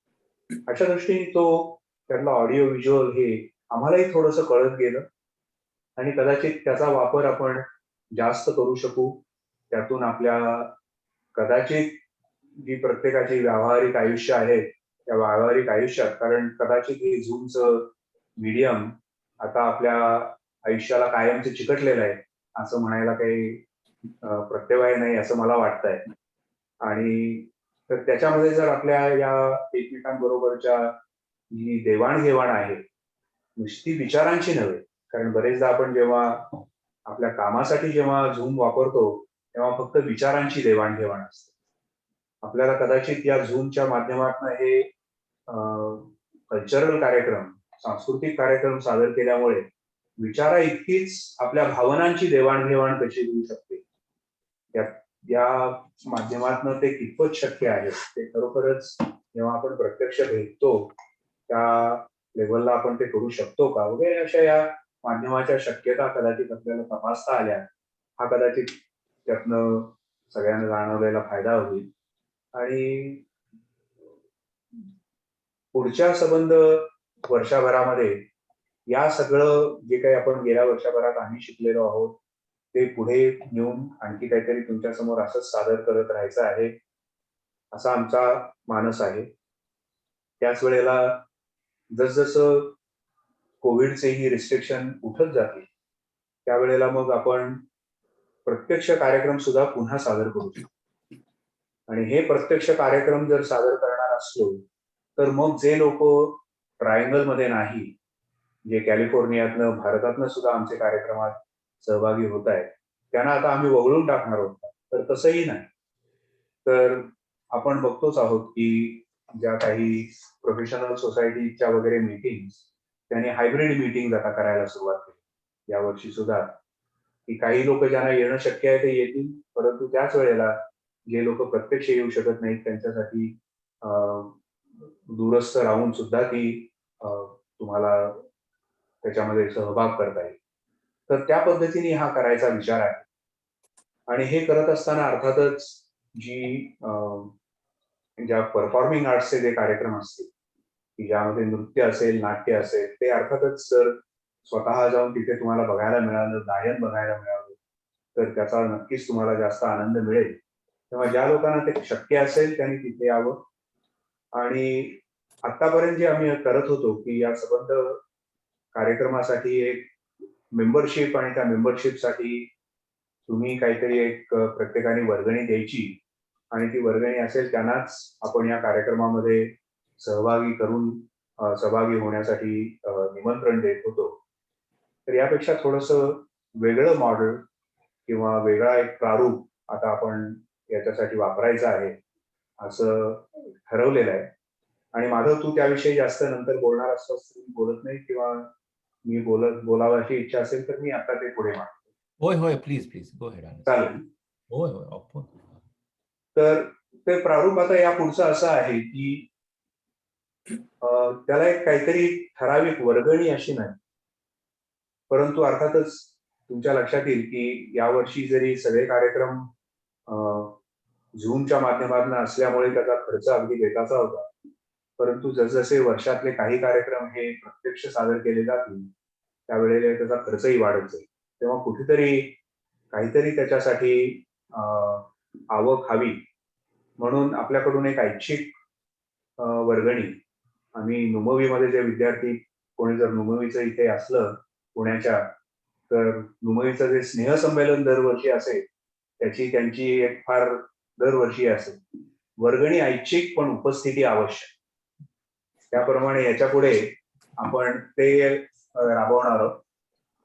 अशा दृष्टीने तो त्यातला ऑडिओ व्हिज्युअल हे आम्हालाही थोडंसं कळत गेलं आणि कदाचित त्याचा वापर आपण जास्त करू शकू. त्यातून आपल्या कदाचित जी प्रत्येकाची व्यावहारिक आयुष्य आहे, त्या व्यावहारिक आयुष्यात कारण कदाचित हे झूमचं मीडियम आता आपल्या आयुष्याला कायमचं चिकटलेलं आहे, असं म्हणायला काही प्रत्यवाय नाही असं मला वाटतंय. आणि तर त्याच्यामध्ये जर आपल्या या एकमेकांबरोबरच्या जी देवाणघेवाण आहे, नुसती विचारांची नव्हे, कारण बरेचदा आपण जेव्हा आपल्या कामासाठी जेव्हा झूम वापरतो, तेव्हा फक्त विचारांची देवाणघेवाण असते. आपल्याला कदाचित या झूमच्या माध्यमातून हे कल्चरल कार्यक्रम, सांस्कृतिक कार्यक्रम सादर केल्यामुळे विचारा इतकीच आपल्या भावनांची देवाणघेवाण कशी होऊ शकते. या माध्यमातून ते कितपत शक्य आहे ते खरोखरच जेव्हा आपण प्रत्यक्ष भेटतो त्या लेवलला आपण ते करू शकतो का वगैरे अशा या माध्यमाच्या शक्यता कदाचित आपल्याला तपासता आल्या, हा कदाचित त्यातनं सगळ्यांना जाणवलेला फायदा होईल. आणि पुढच्या संबंध वर्षभरामध्ये या सगळं जे काही आपण गेल्या वर्षभरात आम्ही शिकलेलो आहोत ते पुढे नेऊन आणखी काहीतरी तुमच्या समोर असंच सादर करत राहायचं आहे असा आमचा मानस आहे. त्याच वेळेला जसजसं कोविडचेही रिस्ट्रिक्शन उठत जातील त्यावेळेला मग आपण प्रत्यक्ष कार्यक्रम सुद्धा पुन्हा सादर करू शकतो. आणि हे प्रत्यक्ष कार्यक्रम जर सादर करणार असलो तर मग जे लोक ट्रायंगल मध्ये नाही, जे कॅलिफोर्नियातनं भारतातनं सुद्धा आमचे कार्यक्रमात सहभागी होत आहेत त्यांना आता आम्ही वगळून टाकणार आहोत, तर तसंही नाही. तर आपण बघतोच आहोत की ज्या काही प्रोफेशनल सोसायटीच्या वगैरे मीटिंग त्यांनी हायब्रिड मीटिंग आता करायला सुरुवात केली यावर्षी सुद्धा, की काही लोक ज्यांना येणं शक्य आहे ते येतील, परंतु त्याच वेळेला जे लोक प्रत्यक्ष येऊ शकत नाहीत त्यांच्यासाठी दूरस्थ राहून सुद्धा ती तुम्हाला त्याच्यामध्ये सहभाग करता येईल. तर त्या पद्धतीने हा करायचा विचार आहे. आणि हे करत असताना अर्थातच जी ज्या परफॉर्मिंग आर्ट्सचे जे कार्यक्रम असतील की ज्यामध्ये नृत्य असेल, नाट्य असेल, ते अर्थातच जर स्वतः जाऊन तिथे तुम्हाला बघायला मिळालं, गायन बघायला मिळालं तर त्याचा नक्कीच तुम्हाला जास्त आनंद मिळेल. तेव्हा ज्या लोकांना ते शक्य असेल त्यांनी तिथे यावं. आणि आतापर्यंत जे आम्ही करत होतो की या संबंध कार्यक्रमासाठी एक मेंबरशिप आणि त्या मेंबरशिपसाठी तुम्ही काहीतरी एक प्रत्येकाने वर्गणी द्यायची आणि ती वर्गणी असेल त्यांनाच आपण या कार्यक्रमामध्ये सहभागी करून सहभागी होण्यासाठी निमंत्रण देत होतो. तर यापेक्षा थोडंसं वेगळं मॉडेल किंवा वेगळा एक प्रारूप आता आपण याच्यासाठी वापरायचा आहे, असं ठरवलेलं आहे. आणि माधव, तू त्याविषयी जास्त नंतर बोलणार असलास तर मी बोलत नाही, किंवा मी बोलावयाची इच्छा असेल तर मी आता ते पुढे मांडतो. होय होय, प्लीज प्लीज गो हेड. चालेल. होय होय, ऑफकोर्स. तर ते प्रारूप आता या पुढचं असं आहे की त्याला एक काहीतरी ठराविक वर्गणी अशी नाही, परंतु अर्थातच तुमच्या लक्षात येईल की यावर्षी जरी सगळे कार्यक्रम झूमच्या माध्यमातून असल्यामुळे त्याचा खर्च अगदी बेताचा होता, परंतु जसजसे वर्षातले काही कार्यक्रम हे प्रत्यक्ष सादर केले जातील त्यावेळेला त्याचा खर्चही वाढत जाईल. तेव्हा कुठेतरी काहीतरी त्याच्यासाठी आवक हवी, म्हणून आपल्याकडून एक ऐच्छिक वर्गणी आम्ही नुमवीमध्ये जे विद्यार्थी कोणी जर नुमवीचं इथे असलं पुण्याच्या, तर नुमवीचं जे स्नेहसंमेलन दरवर्षी असेल त्याची त्यांची एक फार दरवर्षी असेल वर्गणी ऐच्छिक पण उपस्थिती आवश्यक. त्याप्रमाणे याच्या पुढे आपण ते राबवणार आहोत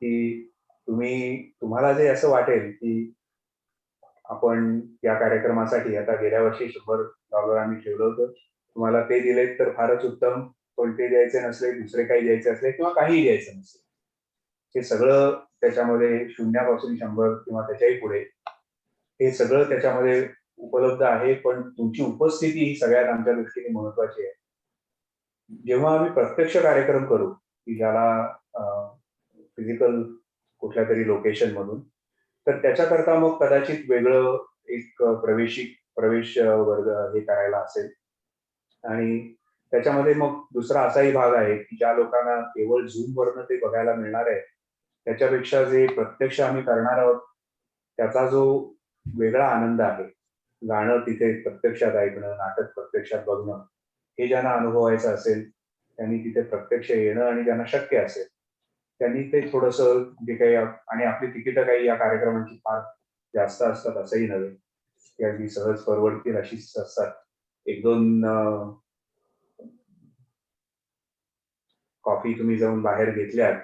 की तुम्हाला जे असं वाटेल की आपण या कार्यक्रमासाठी आता गेल्या वर्षी $100 आम्ही ठेवलं होतं, तुम्हाला ते दिले तर फारच उत्तम, पण ते द्यायचे नसले, दुसरे काही द्यायचे असले किंवा काहीही द्यायचं नसेल, हे सगळं त्याच्यामध्ये शून्यापासून 100 किंवा त्याच्याही पुढे हे सगळं त्याच्यामध्ये उपलब्ध आहे. पण तुमची उपस्थिती ही सगळ्यात आमच्या दृष्टीने महत्वाची आहे. जेव्हा आम्ही प्रत्यक्ष कार्यक्रम करू की ज्याला फिजिकल कुठल्या तरी लोकेशन मधून, तर त्याच्याकरता मग कदाचित वेगळं एक प्रवेश वर्ग हे करायला असेल. आणि त्याच्यामध्ये मग दुसरा असाही भाग आहे की ज्या लोकांना केवळ झूम वरनं ते बघायला मिळणार आहे, त्याच्यापेक्षा जे प्रत्यक्ष आम्ही करणार आहोत त्याचा जो वेगळा आनंद आहे, गाणं तिथे प्रत्यक्षात ऐकणं, नाटक प्रत्यक्षात बघणं, हे ज्यांना अनुभवायचं असेल त्यांनी तिथे प्रत्यक्ष येणं, आणि ज्यांना शक्य असेल त्यांनी ते थोडंसं जे काही आणि आपली तिकीटं काही या कार्यक्रमांची फार जास्त असतात असंही नव्हे, ती अगदी सहज परवडतील अशीच असतात. एक दोन कॉफी तुम्ही जाऊन बाहेर घेतल्यात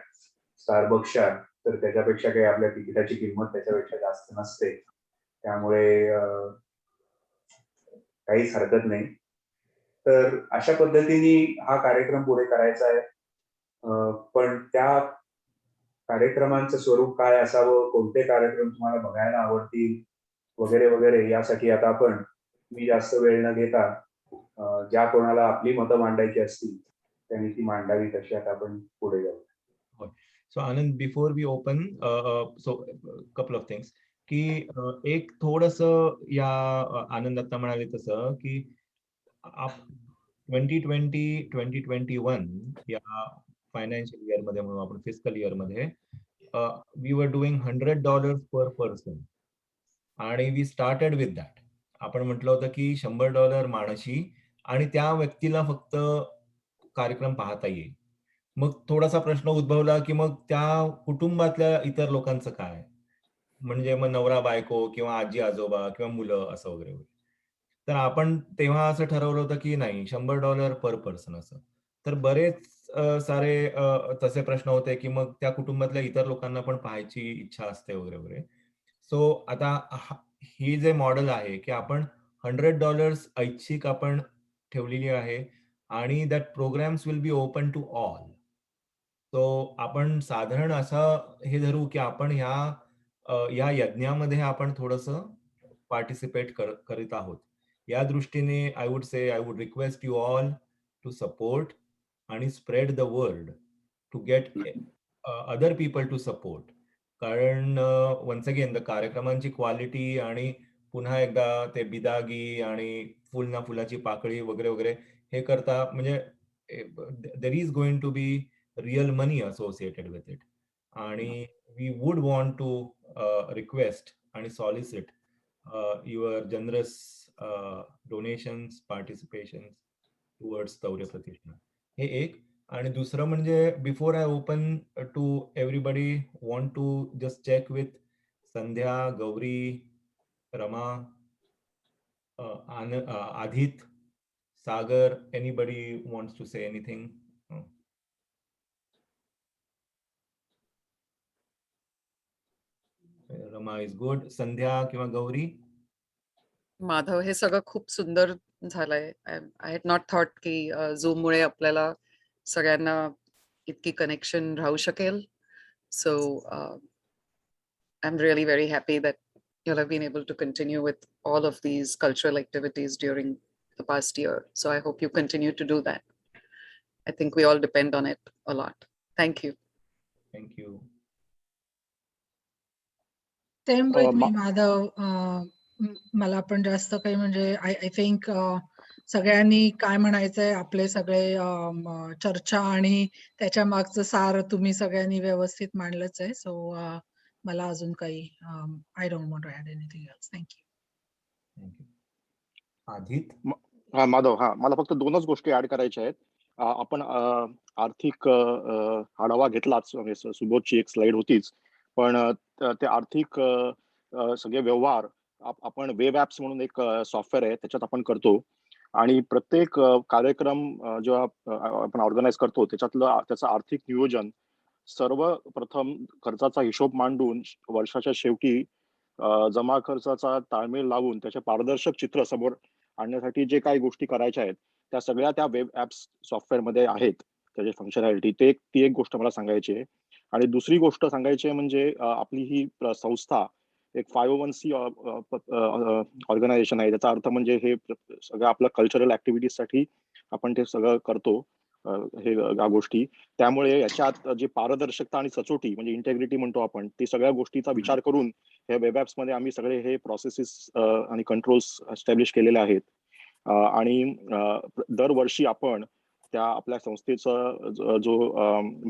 स्टारबक्सच्या, तर त्याच्यापेक्षा काही आपल्या तिकिटाची किंमत त्याच्यापेक्षा जास्त नसते. त्यामुळे काहीच हरकत नाही. तर अशा पद्धतीने हा कार्यक्रम पुढे करायचा आहे. पण त्या कार्यक्रमांचं स्वरूप काय असावं, कोणते कार्यक्रम तुम्हाला बघायला आवडतील वगैरे वगैरे, यासाठी आता आपण मी जास्त वेळ न घेता ज्या कोणाला आपली मतं मांडायची असतील त्यांनी ती मांडावी, तशी आता आपण पुढे जाऊ. So Anand, before we open, so couple of things की एक थोडस या आनंद आता म्हणाले तसं की 2020-2021 या फायनान्शियल इयर मध्ये म्हणून आपण फिस्कल इयर मध्ये we were doing $100 per person आणि वी स्टार्टेड विथ दॅट. आपण म्हटलं होतं की $100 माणशी आणि त्या व्यक्तीला फक्त कार्यक्रम पाहता येईल. मग थोडासा प्रश्न उद्भवला की मग त्या कुटुंबातल्या इतर लोकांचं काय, म्हणजे मग नवरा बायको किंवा आजी आजोबा किंवा मुलं असं वगैरे वगैरे. तर आपण तेव्हा असं ठरवलं होतं की नाही, $100 पर पर्सन असं. तर बरेच सारे तसे प्रश्न होते की मग त्या कुटुंबातल्या इतर लोकांना पण पाहायची इच्छा असते वगैरे वगैरे. सो आता ही जे मॉडेल आहे की आपण $100 ऐच्छिक आपण ठेवलेली आहे आणि that programs will be open to all. तो आपण साधारण असं हे धरू की आपण या यज्ञामध्ये आपण थोडस पार्टिसिपेट करीत आहोत. या दृष्टीने I would request you all to support आणि spread the word to get other people to support. कारण वन्स अगेन कार्यक्रमांची क्वालिटी आणि पुन्हा एकदा ते बिदागी आणि फुल ना फुलाची पाकळी वगैरे वगैरे हे करता, म्हणजे there is going to be real money associated with it. आणि we would want to request and solicit your generous donations, participations towards Taurya Pratishthan. हे एक. आणि दुसरं म्हणजे before I open to everybody, want to just check with Sandhya, Gauri, Rama, Aadit, Sagar, anybody wants to say anything Rama is good. Sandhya किंवा गौरी? माधव, हे सगळं खूप सुंदर झालंय. आय हॅड नॉट थॉट की झूम मुळे आपल्याला सगळ्यांना इतकी कनेक्शन राहू शकेल. So I am really very happy that you have been able to continue with all of these cultural activities during the past year. So I hope you continue to do that. I think we all depend on it a lot. Thank you. Thank you. Same with me Madhav. मला पण जास्त काही म्हणजे I think सगळ्यांनी काय म्हणायचंय आपले सगळे चर्चा आणि त्याच्या मागचं सार तुम्ही सगळ्यांनी व्यवस्थित मांडलंच आहे. सो मला अजून काही I don't want to add anything else. Thank you. Aadit? हा माधव, हा मला फक्त 2च गोष्टी ऍड करायच्या आहेत. आपण आर्थिक आढावा घेतलाच, म्हणजे सुबोधची एक स्लाइड होतीच, पण ते आर्थिक सगळे व्यवहार आपण वेब ऍप्स म्हणून एक सॉफ्टवेअर आहे, त्याच्यात आपण करतो. आणि प्रत्येक कार्यक्रम जेव्हा आपण ऑर्गनाईज करतो त्याचं आर्थिक नियोजन सर्वप्रथम खर्चाचा हिशोब मांडून वर्षाच्या शेवटी जमा खर्चाचा ताळमेळ लावून त्याचे पारदर्शक चित्र समोर आणण्यासाठी जे काही गोष्टी करायच्या आहेत त्या सगळ्या त्या वेब ऍप्स सॉफ्टवेअरमध्ये आहेत. त्याची फंक्शनॅलिटी ती एक गोष्ट मला सांगायची आहे. आणि दुसरी गोष्ट सांगायची आहे म्हणजे आपली ही संस्था एक 501c ऑर्गनायझेशन आहे. त्याचा अर्थ म्हणजे हे सगळं आपल्या कल्चरल ऍक्टिव्हिटीजसाठी आपण ते सगळं करतो, हे या गोष्टी. त्यामुळे याच्यात जी पारदर्शकता आणि सचोटी म्हणजे इंटेग्रिटी म्हणतो आपण, ती सगळ्या गोष्टीचा विचार करून ह्या वेब ऍप्स मध्ये आम्ही सगळे हे प्रोसेसेस आणि कंट्रोल्स एस्टॅब्लिश केलेले आहेत. आणि दरवर्षी आपण त्या आपल्या संस्थेचा जो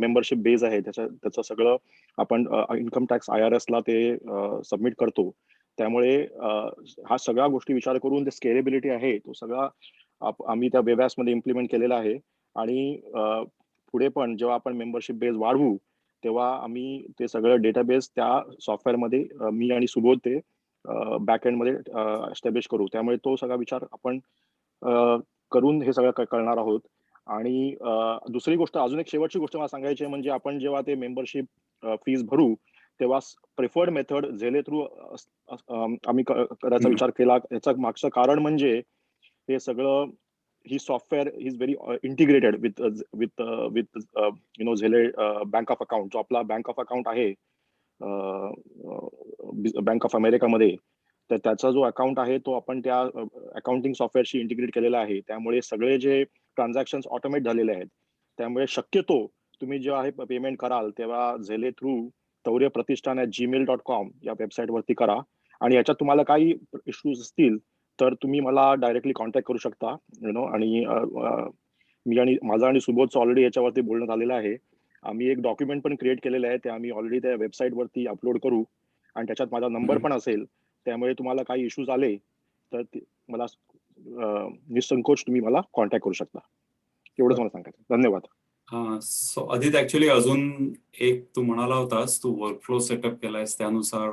मेंबरशिप बेस आहे त्याचं सगळं आपण इन्कम टॅक्स IRS ला ते सबमिट करतो. त्यामुळे हा सगळ्या गोष्टी विचार करून ते स्केलेबिलिटी आहे तो सगळा आम्ही त्या वेब ऍप्स मध्ये इम्प्लिमेंट केलेला आहे. आणि पुढे पण जेव्हा आपण मेंबरशिप बेस वाढवू तेव्हा आम्ही ते सगळं डेटाबेस त्या सॉफ्टवेअरमध्ये मी आणि सुबोध ते बॅकएंड मध्ये एस्टॅब्लिश करू. त्यामुळे तो सगळा विचार आपण करून हे सगळं करणार आहोत. आणि दुसरी गोष्ट, अजून एक शेवटची गोष्ट मला सांगायची आहे म्हणजे आपण जेव्हा ते मेंबरशिप फीस भरू तेव्हा प्रिफर्ड मेथड झेले थ्रू आम्ही करायचा विचार केला. याचं मागचं कारण म्हणजे हे सगळं ही software is very integrated with Zelle bank of account. जो आपला बँक ऑफ अकाउंट आहे बँक ऑफ अमेरिकामध्ये, तर त्याचा जो अकाउंट आहे तो आपण त्या अकाउंटिंग सॉफ्टवेअरशी इंटिग्रेट केलेला आहे. त्यामुळे सगळे जे ट्रान्झॅक्शन ऑटोमेट झालेले आहेत. त्यामुळे शक्यतो तुम्ही जेव्हा हे पेमेंट कराल तेव्हा झेले थ्रू tauryapratishthan@gmail.com या वेबसाईटवरती करा. आणि याच्यात तुम्हाला काही इश्यूज असतील तर तुम्ही मला डायरेक्टली कॉन्टॅक्ट करू शकता. आणि मी आणि माझा आणि सुबोधचं ऑलरेडी याच्यावरती बोलणं झालेलं आहे. आम्ही एक डॉक्युमेंट पण क्रिएट केलेलं आहे, ते आम्ही ऑलरेडी त्या वेबसाईटवरती अपलोड करू. आणि त्याच्यात माझा नंबर पण असेल. त्यामुळे तुम्हाला काही इश्यूज आले तर मला निसंकोच तुम्ही मला कॉन्टॅक्ट करू शकता. एवढंच मला सांगायचं. धन्यवाद. सो आदित, ऍक्च्युली अजून एक तू म्हणाला होतास, तू वर्कफ्लो सेटअप केलायस त्यानुसार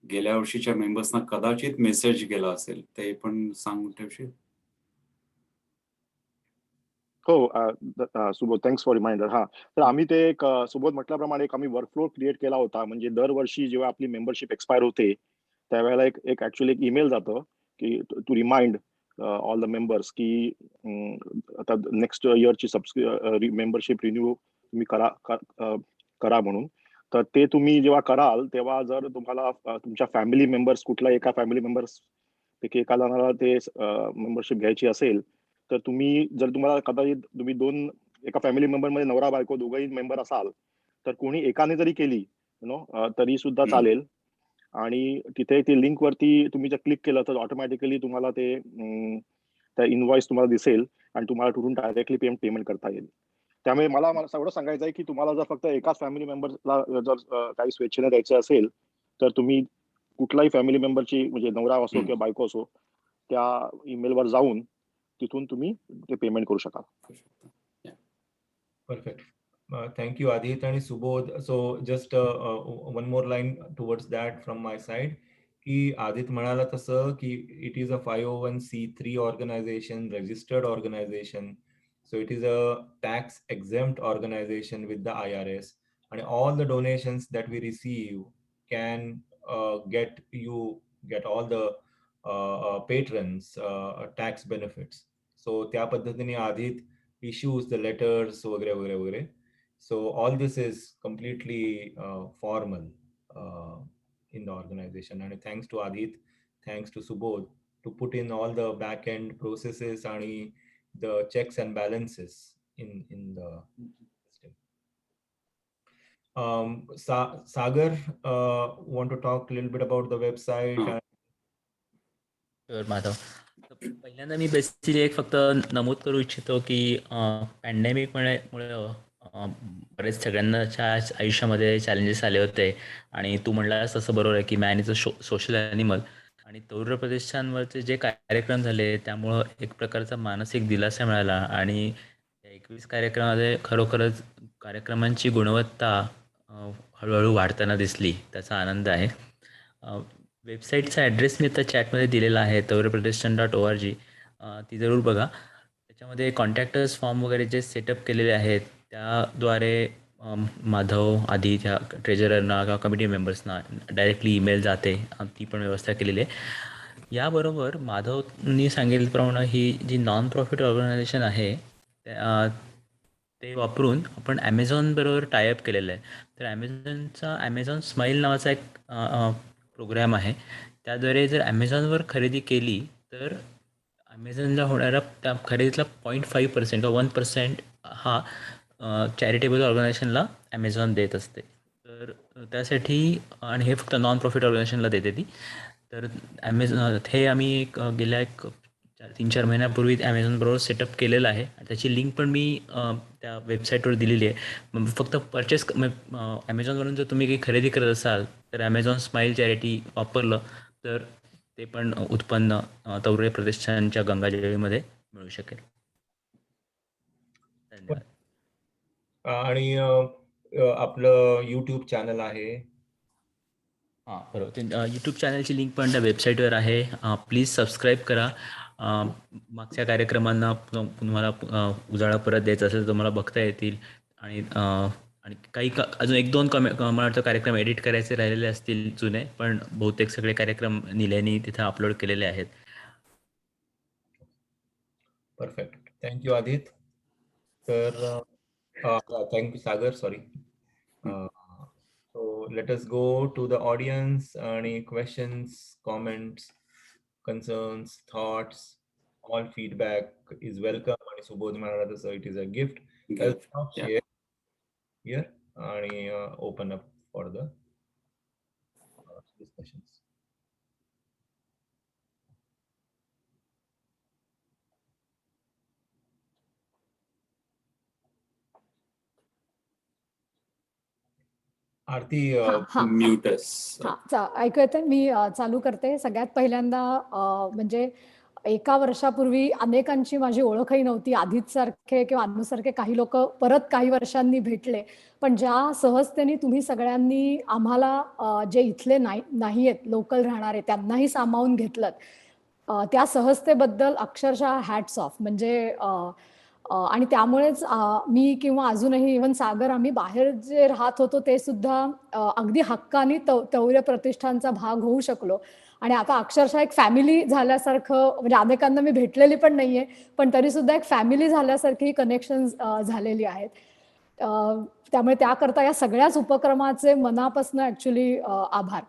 गेल्या वर्षीच्या मेंबर्सना कदाचित मेसेज गेला असेल, ते पण सांगून ठेवशील? हो सुबोध, थँक्स फॉर रिमाइंडर. हा, तर आम्ही ते एक सुबोध म्हटल्याप्रमाणे एक आम्ही वर्कफ्लो क्रिएट केला होता. म्हणजे दरवर्षी जेव्हा आपली मेंबरशिप एक्सपायर होते त्यावेळेला एक ऍक्च्युअली एक ईमेल जातं की to remind all the members की आता नेक्स्ट इयरची मेंबरशिप रिन्यू तुम्ही करा म्हणून. तर ते तुम्ही जेव्हा कराल तेव्हा जर तुम्हाला तुमच्या फॅमिली मेंबर्स कुठला एका फॅमिली मेंबर्स पैकी एका ते मेंबरशिप घ्यायची असेल तर तुम्हाला कदाचित तुम्ही एका फॅमिली मेंबर मध्ये नवरा बायको दोघंही मेंबर असाल तर कोणी एकाने जरी केली तरी सुद्धा चालेल. आणि तिथे ते लिंक वरती तुम्ही जर क्लिक केलं तर ऑटोमॅटिकली तुम्हाला ते त्या इनवॉइस तुम्हाला दिसेल आणि तुम्हाला तिथून डायरेक्टली पेमेंट करता येईल. त्यामुळे मला एवढं सांगायचं आहे की तुम्हाला जर फक्त एकाच फॅमिली मेंबरला जर काही स्वेच्छेने द्यायचं असेल तर तुम्ही कुठलाही फॅमिली मेंबरची म्हणजे नवरा असो किंवा बायको असो त्या ईमेलवर जाऊन तिथून तुम्ही ते पेमेंट करू शकाल. Perfect. Thank you, Adit and Subodh. So just one more line towards that from my side. की आदित म्हणाला तसं की it is a 501c3 organization, registered organization. So it is a tax exempt organization with the IRS. And all the donations that we receive can get all the patrons tax benefits. So त्या पद्धतीने आधीच issues the letters वगैरे वगैरे वगैरे. So all this is completely formal in the organization, and thanks to Adit, thanks to Subodh to put in all the back end processes and the checks and balances in the system. Sagar, want to talk a little bit about the website? हा. Sure Madhav. तर पहिल्यांदा मी basically एक फक्त नमूद करू इच्छितो की पॅन्डेमिकमुळे बरेच सगळ्यांच्या आयुष्यामध्ये चॅलेंजेस आले होते आणि तू म्हणलास तसं बरोबर आहे की man is a social animal. आणि तौर प्रतिष्ठानवरचे जे कार्यक्रम झाले त्यामुळं एक प्रकारचा मानसिक दिलासा मिळाला आणि 21 कार्यक्रमामध्ये खरोखरच कार्यक्रमांची गुणवत्ता हळूहळू वाढताना दिसली. त्याचा आनंद आहे. वेबसाईटचा ॲड्रेस मी आता चॅटमध्ये दिलेला आहे, taurapratiষ্ঠাन.org. ती जरूर बघा. त्याच्यामध्ये कॉन्टॅक्टर्स फॉर्म वगैरे जे सेटअप केलेले आहेत त्याद्वारे माधव आधी त्या ट्रेजररना किंवा कमिटी मेंबर्सना डायरेक्टली ईमेल जाते, ती पण व्यवस्था केलेली आहे. याबरोबर माधवनी सांगितल्याप्रमाणे ही जी नॉन प्रॉफिट ऑर्गनायझेशन आहे ते वापरून आपण ॲमेझॉनबरोबर टायअप केलेलं आहे. तर ॲमेझॉन स्माईल नावाचा एक प्रोग्रॅम आहे. त्याद्वारे जर ॲमेझॉनवर खरेदी केली तर ॲमेझॉनला होणारा त्या खरेदीतला 0.5% किंवा 1% हा चॅरिटेबल ऑर्गनायझेशनला ॲमेझॉन देत असते. तर त्यासाठी आणि हे फक्त नॉन प्रॉफिट ऑर्गनायझेशनला देते ती. तर हे आम्ही गेल्या 3-4 महिन्यापूर्वी ॲमेझॉनबरोबर सेटअप केलेलं आहे. त्याची लिंक पण मी त्या वेबसाईटवर दिलेली आहे. फक्त परचेस ॲमेझॉनवरून जर तुम्ही काही खरेदी करत असाल तर ॲमेझॉन स्माईल चॅरिटी वापरलं तर ते पण उत्पन्न तौर्य प्रतिष्ठानच्या गंगाजळीमध्ये मिळू शकेल. धन्यवाद. आणि आपलं YouTube चॅनल आहे. हां बरोबर. ते यूट्यूब चॅनलची लिंक पण त्या वेबसाईटवर आहे. प्लीज सबस्क्राईब करा. मागच्या कार्यक्रमांना तुम्हाला उजाळा परत द्यायचा असेल तर तुम्हाला बघता येतील. आणि काही अजून 1-2 मला वाटतं कार्यक्रम एडिट करायचे राहिलेले असतील जुने, पण बहुतेक सगळे कार्यक्रम निलेनी तिथे अपलोड केलेले आहेत. परफेक्ट. थँक्यू आदित. तर thank you Sagar, sorry. So let us go to the audience. Any questions, comments, concerns, thoughts, all feedback is welcome. And Subodh Maharaj, so it is a gift. I'll stop Yeah. share here and open up for the discussions. आरती म्यूटस. ऐकू येतंय? मी चालू करते. सगळ्यात पहिल्यांदा म्हणजे 1 वर्षापूर्वी अनेकांची माझी ओळखही नव्हती. आदित सारखे किंवा अनुसारखे काही लोक परत काही वर्षांनी भेटले. पण ज्या सहजतेने तुम्ही सगळ्यांनी आम्हाला जे इथले नाही आहेत लोकल राहणारे त्यांनाही सामावून घेतलं, त्या सहजतेबद्दल अक्षरशः हॅट्स ऑफ. म्हणजे आणि त्यामुळेच मी किंवा अजूनही इव्हन सागर आम्ही बाहेर जे राहत होतो ते सुद्धा अगदी हक्काने तौर्य प्रतिष्ठानचा भाग होऊ शकलो. आणि आता अक्षरशः एक फॅमिली झाल्यासारखं, म्हणजे अनेकांना मी भेटलेली पण नाहीये, पण तरी सुद्धा एक फॅमिली झाल्यासारखी कनेक्शन झालेली आहेत. त्यामुळे त्याकरता या सगळ्याच उपक्रमाचे मनापासून ऍक्च्युली आभार.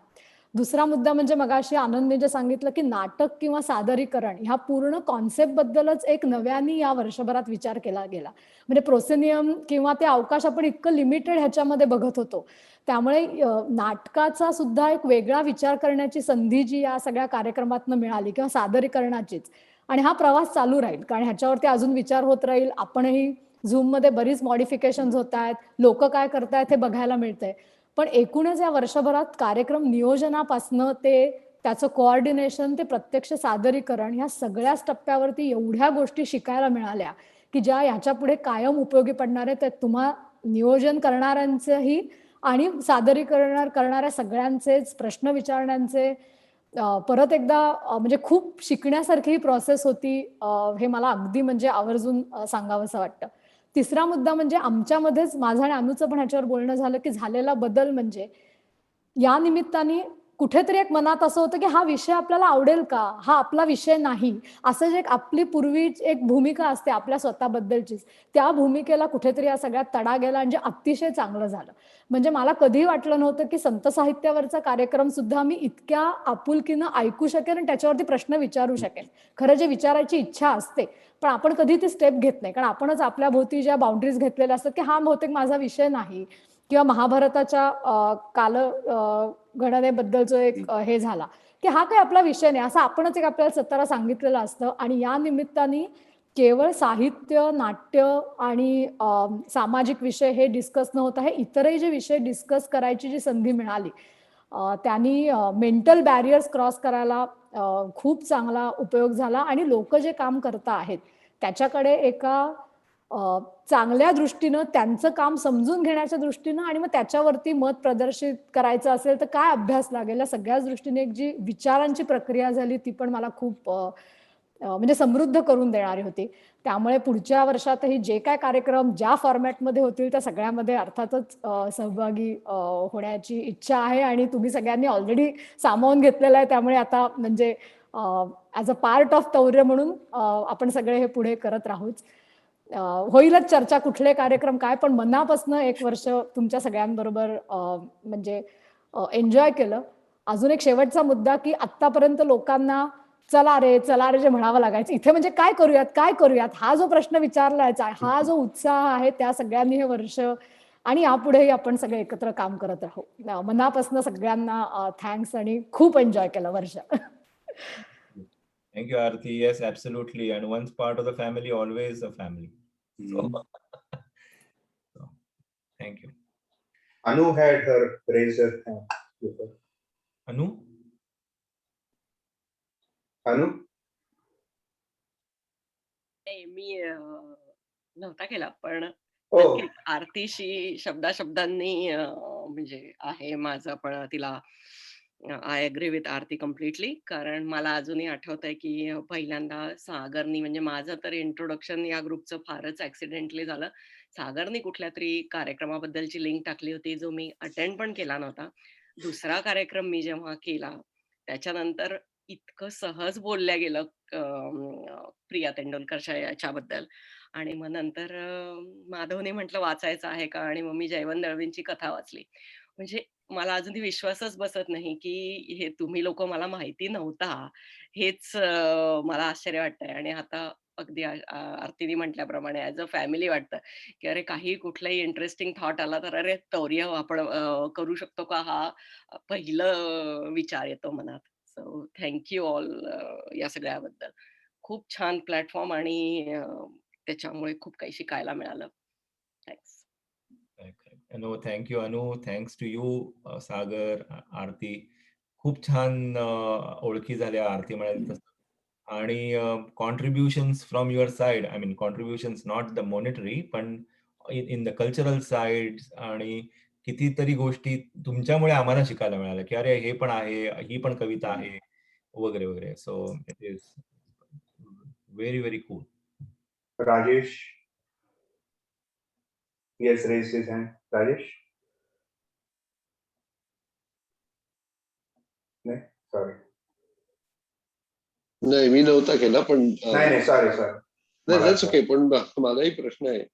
दुसरा मुद्दा म्हणजे मगाशी आनंदने जे सांगितलं की नाटक किंवा सादरीकरण ह्या पूर्ण कॉन्सेप्ट बद्दलच एक नव्याने या वर्षभरात विचार केला गेला. म्हणजे प्रोसेनियम किंवा ते अवकाश आपण इतकं लिमिटेड ह्याच्यामध्ये बघत होतो. त्यामुळे नाटकाचा सुद्धा एक वेगळा विचार करण्याची संधी जी या सगळ्या कार्यक्रमातून मिळाली किंवा सादरीकरणाचीच, आणि हा प्रवास चालू राहील कारण ह्याच्यावरती अजून विचार होत राहील. आपणही झूममध्ये बरीच मॉडिफिकेशन्स होत आहेत, लोक काय करतायत हे बघायला मिळतंय. पण एकूणच या वर्षभरात कार्यक्रम नियोजनापासनं ते त्याचं कोऑर्डिनेशन ते प्रत्यक्ष सादरीकरण ह्या सगळ्याच टप्प्यावरती एवढ्या गोष्टी शिकायला मिळाल्या की ज्या ह्याच्या पुढे कायम उपयोगी पडणार आहेत. ते तुम्हा नियोजन करणाऱ्यांचेही आणि सादरीकरण करणाऱ्या सगळ्यांचेच प्रश्न विचारण्यांचे परत एकदा म्हणजे खूप शिकण्यासारखी ही प्रोसेस होती. हे मला अगदी म्हणजे आवर्जून सांगावंसं वाटतं. तिसरा मुद्दा म्हणजे आमच्यामध्येच माझं आणि अनुचं पण ह्याच्यावर बोलणं झालं की झालेला बदल म्हणजे या निमित्ताने कुठेतरी एक मनात असं होतं की हा विषय आपल्याला आवडेल का, हा आपला विषय नाही, असं जे एक आपली पूर्वी एक भूमिका असते आपल्या स्वतःबद्दलचीच, त्या भूमिकेला कुठेतरी या सगळ्यात तडा गेला आणि जे अतिशय चांगलं झालं. म्हणजे मला कधीही वाटलं नव्हतं की संत साहित्यावरचा कार्यक्रम सुद्धा मी इतक्या आपुलकीनं ऐकू शकेन आणि त्याच्यावरती प्रश्न विचारू शकेन. खरं जे विचारायची इच्छा असते, पण आपण कधी ती स्टेप घेत नाही, कारण आपणच आपल्या भोवती ज्या बाउंड्रीज घेतलेल्या असतात की हा बहुतेक माझा विषय नाही, किंवा महाभारताच्या गणनेबद्दलचं एक हे झाला की हा काही आपला विषय नाही, असं आपणच एक आपल्याला स्वतःला सांगितलेलं असतं. आणि या निमित्ताने केवळ साहित्य, नाट्य आणि सामाजिक विषय हे डिस्कस न होता हे इतरही जे विषय डिस्कस करायची जी संधी मिळाली, त्यांनी मेंटल बॅरियर्स क्रॉस करायला खूप चांगला उपयोग झाला. आणि लोक जे काम करता आहेत त्याच्याकडे एका चांगल्या दृष्टीनं, त्यांचं काम समजून घेण्याच्या दृष्टीनं आणि मग त्याच्यावरती मत प्रदर्शित करायचं असेल तर काय अभ्यास लागेल, या सगळ्याच दृष्टीने एक जी विचारांची प्रक्रिया झाली ती पण मला खूप म्हणजे समृद्ध करून देणारी होती. त्यामुळे पुढच्या वर्षातही जे काय कार्यक्रम ज्या फॉर्मॅटमध्ये होतील त्या सगळ्यामध्ये अर्थातच सहभागी होण्याची इच्छा आहे. आणि तुम्ही सगळ्यांनी ऑलरेडी सामावून घेतलेलं आहे, त्यामुळे आता म्हणजे ॲज अ पार्ट ऑफ तौर्य म्हणून आपण सगळे हे पुढे करत राहूच. होईलच चर्चा कुठले कार्यक्रम काय, पण मनापासून एक वर्ष तुमच्या सगळ्यांबरोबर म्हणजे एन्जॉय केलं. अजून एक शेवटचा मुद्दा की आतापर्यंत लोकांना चला रे जे म्हणावं लागायचं, इथे म्हणजे काय करूयात हा जो प्रश्न विचारला जायचा, हा जो उत्साह आहे, त्या सगळ्यांनी हे वर्ष आणि यापुढेही आपण सगळे एकत्र काम करत राहू. मनापासून सगळ्यांना थँक्स आणि खूप एन्जॉय केलं वर्ष. Thank you, Aarti. Yes, absolutely. And once part of the family, always a family. So, so thank you. Anu had her raised her hand before. Anu? Anu? मी नव्हता केला, पण Oh, नक्कीच आरतीशी शब्दाशब्दांनी म्हणजे आहे माझं, पण तिला I agree with Aarti completely. कारण मला अजूनही आठवत आहे की पहिल्यांदा सागरनी, म्हणजे माझं तर इंट्रोडक्शन या ग्रुपचं फारच ऍक्सिडेंटली झालं. सागरनी कुठल्या तरी कार्यक्रमाबद्दलची लिंक टाकली होती जो मी अटेंड पण केला नव्हता. दुसरा कार्यक्रम मी जेव्हा केला त्याच्यानंतर इतकं सहज बोलल्या गेलं प्रिया तेंडुलकरच्या याच्याबद्दल. आणि मग नंतर माधवने म्हटलं वाचायचं आहे का, आणि मग मी जयवंत दळवींची कथा वाचली. म्हणजे मला अजून ती विश्वासच बसत नाही की हे तुम्ही लोक मला माहिती नव्हता, हेच मला आश्चर्य वाटतंय. आणि आता अगदी आरतीने म्हटल्याप्रमाणे ऍज अ फॅमिली वाटतं की अरे काही कुठलाही इंटरेस्टिंग थॉट आला तर अरे तौर्य आपण करू शकतो का, हा पहिलं विचार येतो मनात. सो थँक्यू ऑल या सगळ्याबद्दल. खूप छान प्लॅटफॉर्म आणि त्याच्यामुळे खूप काही शिकायला मिळालं. Thanks. No, thank you, Anu. Thanks to you, Sagar, Aarti. खूप छान ओळखी झाल्या आरती म्हणाली तसं. आणि contributions from your side, I mean contributions not the monetary, पण इन द कल्चरल साइड. आणि कितीतरी गोष्टी तुमच्यामुळे आम्हाला शिकायला मिळाल्या की अरे हे पण आहे, ही पण कविता आहे वगैरे वगैरे. So it is very very cool. Rajesh. He has raised his hand. Rajesh? नाही, सॉरी. नाही, मी नव्हता केला, पण नाही, सॉरी. नाही, दॅट्स ओके. पण माझाही प्रश्न आहे,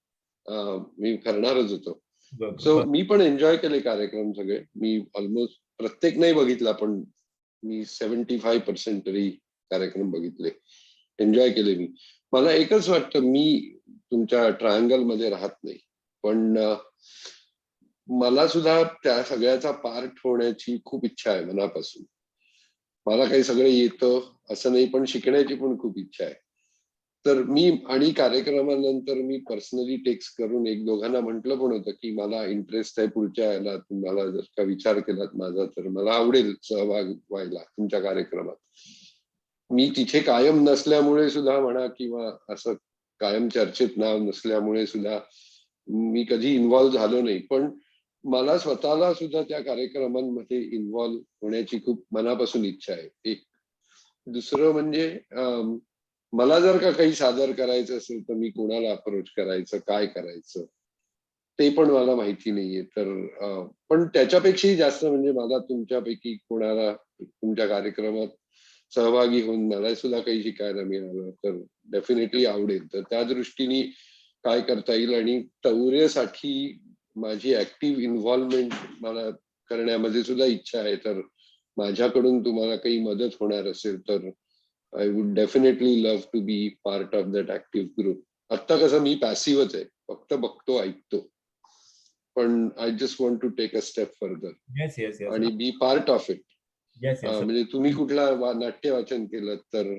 मी करणारच होतो. सो मी पण एन्जॉय केले कार्यक्रम सगळे. मी ऑलमोस्ट प्रत्येक नाही बघितला, पण मी 75% तरी कार्यक्रम बघितले, एन्जॉय केले मी. मला एकच वाटतं, मी तुमच्या ट्रायंगल मध्ये राहत नाही, पण मला सुद्धा त्या सगळ्याचा पार्ट होण्याची खूप इच्छा आहे मनापासून. मला काही सगळं येतं असं नाही, पण शिकण्याची पण खूप इच्छा आहे. तर मी आणि कार्यक्रमानंतर मी पर्सनली टेक्स्ट करून एक दोघांना म्हटलं पण होतं की मला इंटरेस्ट आहे पुढच्या याला, तुम्हाला जर का विचार केलात माझा तर मला आवडेल सहभाग व्हायला तुमच्या कार्यक्रमात. मी तिथे कायम नसल्यामुळे सुद्धा म्हणा, किंवा असं कायम चर्चेत नाव नसल्यामुळे सुद्धा मी कधी इन्व्हॉल्व्ह झालो नाही, पण मला स्वतःला सुद्धा त्या कार्यक्रमांमध्ये इन्व्हॉल्व्ह होण्याची खूप मनापासून इच्छा आहे. एक दुसरं म्हणजे मला जर का काही सादर करायचं असेल तर मी कोणाला अप्रोच करायचं, काय करायचं, ते पण मला माहिती नाहीये. तर पण त्याच्यापेक्षाही जास्त म्हणजे मला तुमच्यापैकी कोणाला तुमच्या कार्यक्रमात सहभागी होऊन मला सुद्धा काही शिकायला मिळालं तर डेफिनेटली आवडेल. तर त्या दृष्टीने काय करता येईल आणि तौरेसाठी माझी ऍक्टिव्ह इन्व्हॉल्वमेंट मला करण्यामध्ये सुद्धा इच्छा आहे. तर माझ्याकडून तुम्हाला काही मदत होणार असेल तर I would definitely love to be part of that active group. आता कसं मी पॅसिव्हच आहे, फक्त बघतो ऐकतो, पण I just want to take a step further yes yes yes आणि be part of it. Yes yes म्हणजे तुम्ही कुठला नाट्य वाचन केलं तर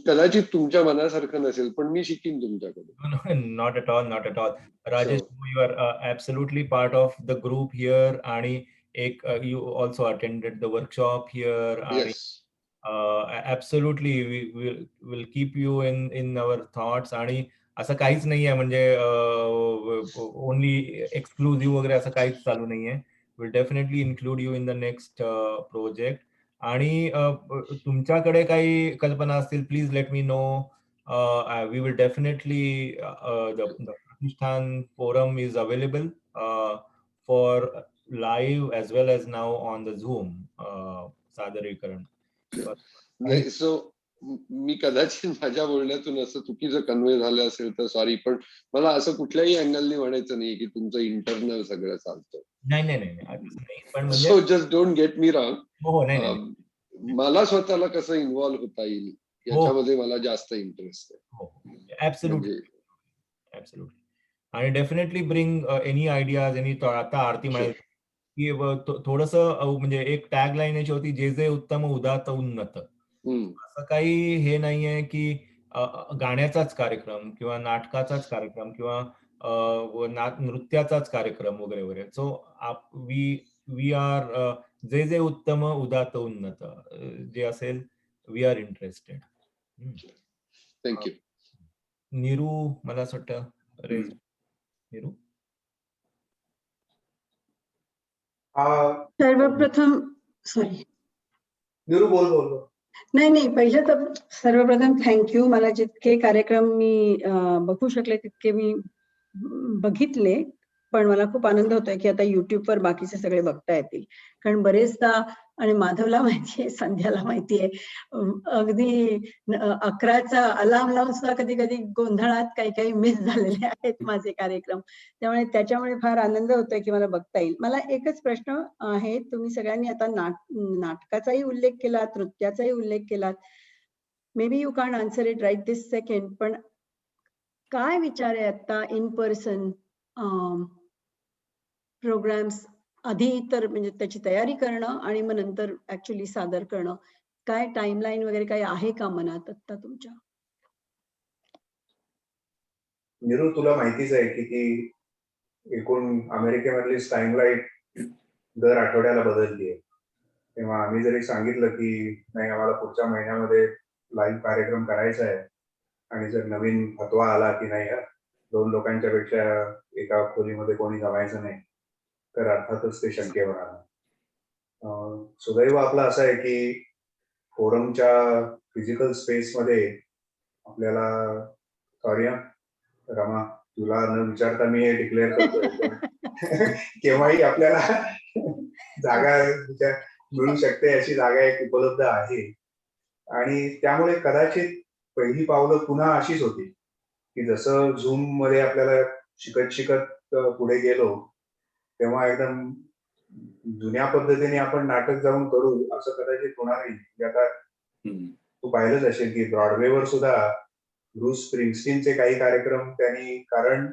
कदाचित तुमच्या मनासारखं नसेल, पण मी शिकीन तुमच्याकडून. not at all, not at all. Rajesh, you are absolutely part of the group here, आणि एक you also attended the workshop here, आणि Yes. absolutely we will keep you in our thoughts. आणि असं काहीच नाहीये म्हणजे ओनली एक्सक्लुझिव्ह वगैरे असं काहीच चालू नाहीये. Will definitely include you in the next project. आणि तुमच्याकडे काही कल्पना असतील, please let me know. We will definitely the Pratishthan forum is available for live as well as now on the Zoom सादरीकरण. नाही, सो मी कदाचित माझ्या बोलण्यातून असं चुकीचं कन्वे झालं असेल तर सॉरी, पण मला असं कुठल्याही अँगलनी म्हणायचं नाही की तुमचं इंटरनल सगळं चालतं. नाही पण म्हणजे so just don't get me wrong. हो नाही मला स्वतःला कसं इन्व्हॉल्व होता येईल याच्यामध्ये मला जास्त इंटरेस्ट आहे. हो ऍब्सोल्युटली ऍब्सोल्युटली. आणि definitely bring any ideas, any. आता आरती म्हणाल की थोडस म्हणजे एक टॅग लाईन याची होती, जे जे उत्तम उदात उन्नत. असं काही हे नाहीये की गाण्याचाच कार्यक्रम किंवा नाटकाचाच कार्यक्रम किंवा नृत्याचाच कार्यक्रम वगैरे वगैरे. सो वी आर जे जे उत्तम उदात उन्नत जे असेल, we are interested. Thank you. Neeru, मला असं वाटतं नीरू. सर्वप्रथम सॉरी नीरू बोल बोल बोल. नाही पहिलं तर सर्वप्रथम थँक्यू. मला जितके कार्यक्रम मी बघू शकले तितके मी बघितले, पण मला खूप आनंद होतोय की आता युट्यूबवर बाकीचे सगळे बघता येतील. कारण बरेचदा, आणि माधवला माहितीये, संध्याला माहितीये, अगदी 11चा अलार्म लावून सुद्धा कधी कधी गोंधळात काही मिस झालेले आहेत माझे कार्यक्रम. त्याच्यामुळे फार आनंद होतोय की मला बघता येईल. मला एकच प्रश्न आहे, तुम्ही सगळ्यांनी आता नाटकाचाही उल्लेख केला, नृत्याचाही उल्लेख केलात. Maybe you can't answer it right this second, पण काय विचार आहे आता इन पर्सन प्रोग्राम्स आधी तर म्हणजे त्याची तयारी करणं आणि मग नंतर ऍक्च्युली सादर करणं, काय टाइमलाईन वगैरे काही आहे का मनात आता तुमच्या? नीरू, तुला माहितीच आहे की ती एकूण अमेरिकेमधली टाइमलाईन दर आठवड्याला बदलतीये. तेव्हा आम्ही जरी सांगितलं की नाही, आम्हाला पुढच्या महिन्यामध्ये लाईव्ह कार्यक्रम करायचा आहे, आणि जर नवीन फतवा आला की नाही 2 लोकांच्या पेक्षा एका खोलीमध्ये कोणी जमायचं नाही, तर अर्थातच ते शक्य होणार. सुदैव आपलं असं आहे की फोरमच्या फिजिकल स्पेसमध्ये आपल्याला, सॉरी रमा, तुला न विचारता मी हे डिक्लेअर करतोय, केव्हाही आपल्याला जागा मिळू शकते अशी जागा एक उपलब्ध आहे. आणि त्यामुळे कदाचित पहिली पावलं पुन्हा अशीच होती की जसं झूम मध्ये आपल्याला शिकत पुढे गेलो, तेव्हा एकदम जुन्या पद्धतीने आपण नाटक जाऊन करू असं कदाचित होणार नाही. आता तू पाहिलंच असेल की ब्रॉडवेवर सुद्धा ब्रूस स्प्रिंगस्टीनचे काही कार्यक्रम त्यांनी, कारण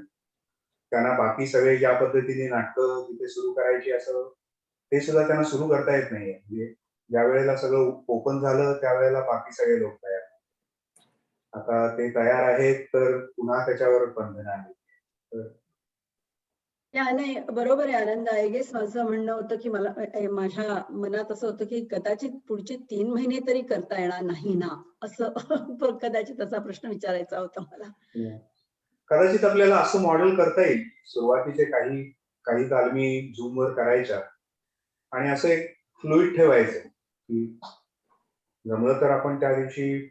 त्यांना बाकी सगळे ज्या पद्धतीने नाटकं तिथे सुरू करायची असं, ते सुद्धा त्यांना सुरू करता येत नाहीये. म्हणजे ज्या वेळेला सगळं ओपन झालं त्यावेळेला बाकी सगळे लोक तयार. आता ते तयार आहेत तर पुन्हा त्याच्यावर बंधन आहे. नाही, बरोबर आहे आनंद. आय गेस माझं म्हणणं होतं की मला, माझ्या मनात असं होतं की कदाचित पुढचे 3 महिने तरी करता येणार नाही ना, असं कदाचित असा प्रश्न विचारायचा होता मला. कदाचित आपल्याला असं मॉडेल करता येईल, सुरुवातीचे काही तालमी झूमवर करायच्या आणि असं एक फ्लुइड ठेवायचं की जमलं तर आपण त्या दिवशी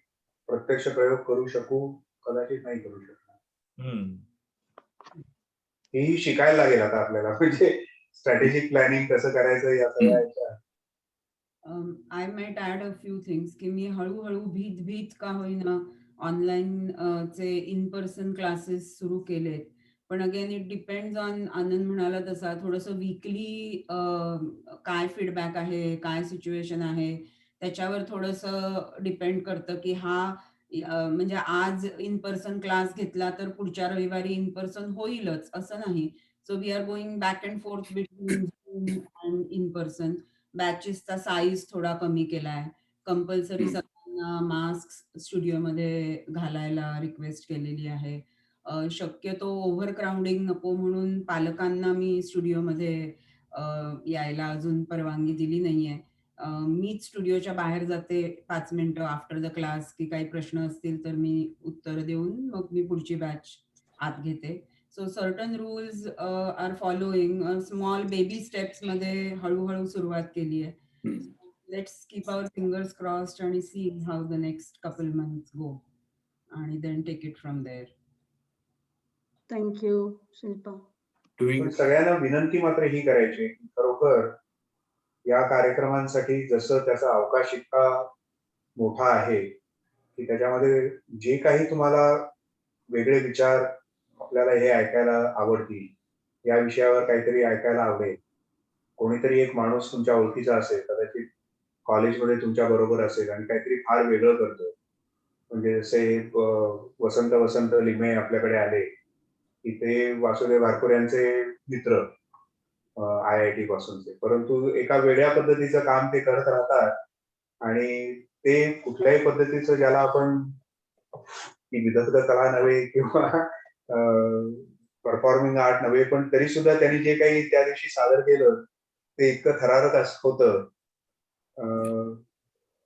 प्रत्यक्ष प्रयोग करू शकू, कदाचित नाही करू शकणार. हेही शिकायला लागेल आता आपल्याला, म्हणजे स्ट्रॅटेजिक प्लॅनिंग कसं करायचं या सगळ्या ह्याच्या. I might add a few things की मी हळूहळू भीत भीत का होईना ऑनलाईन चे इन पर्सन क्लासेस सुरू केलेत. पण अगेन इट डिपेंड्स ऑन, आनंद म्हणाला तसा, थोडंसं वीकली काय फीडबॅक आहे, काय सिच्युएशन आहे, त्याच्यावर थोडंसं डिपेंड करतं की म्हणजे आज इन पर्सन क्लास घेतला तर पुढच्या रविवारी इन पर्सन होईलच असं नाही. So we are going back and forth between Zoom and in person. बॅचेसचा साईज थोडा कमी केलाय. कंपल्सरी सगळ्यांना मास्क स्टुडिओमध्ये घालायला रिक्वेस्ट केलेली आहे. शक्यतो ओव्हर क्राउडिंग नको म्हणून पालकांना मी स्टुडिओमध्ये यायला अजून परवानगी दिली नाहीये. मीच स्टुडिओच्या बाहेर जाते 5 मिनिटं आफ्टर द क्लास, की काही प्रश्न असतील तर मी उत्तर देऊन मग मी पुढची बॅच आत घेते. So certain rules are following. Small baby steps मध्ये हळूहळू सुरुवात केली आहे. Let's keep our fingers crossed आणि see how the next couple months go आणि then take it from there. Thank you Shilpa. पण सगळ्यांना विनंती मात्र ही करायची की खरोखर या कार्यक्रमांसाठी जसं त्याचा अवकाश इतका मोठा आहे की त्याच्यामध्ये जे काही तुम्हाला वेगळे विचार आपल्याला हे ऐकायला आवडतील, या विषयावर काहीतरी ऐकायला आवडेल, कोणीतरी एक माणूस तुमच्या ओळखीचा असेल, कदाचित कॉलेजमध्ये तुमच्या बरोबर असेल आणि काहीतरी फार वेगळं करतोय, म्हणजे जसे वसंत वसंत लिमे आपल्याकडे आले की ते वासुदेव वारकर यांचे मित्र IIT पासूनचे, परंतु एका वेगळ्या पद्धतीचं काम ते करत राहतात आणि ते कुठल्याही पद्धतीचं ज्याला आपण विदग्ध कला नव्हे किंवा परफॉर्मिंग आर्ट नव्हे, पण तरी सुद्धा त्यांनी जे काही त्या दिवशी सादर केलं ते इतकं थरारक होतं.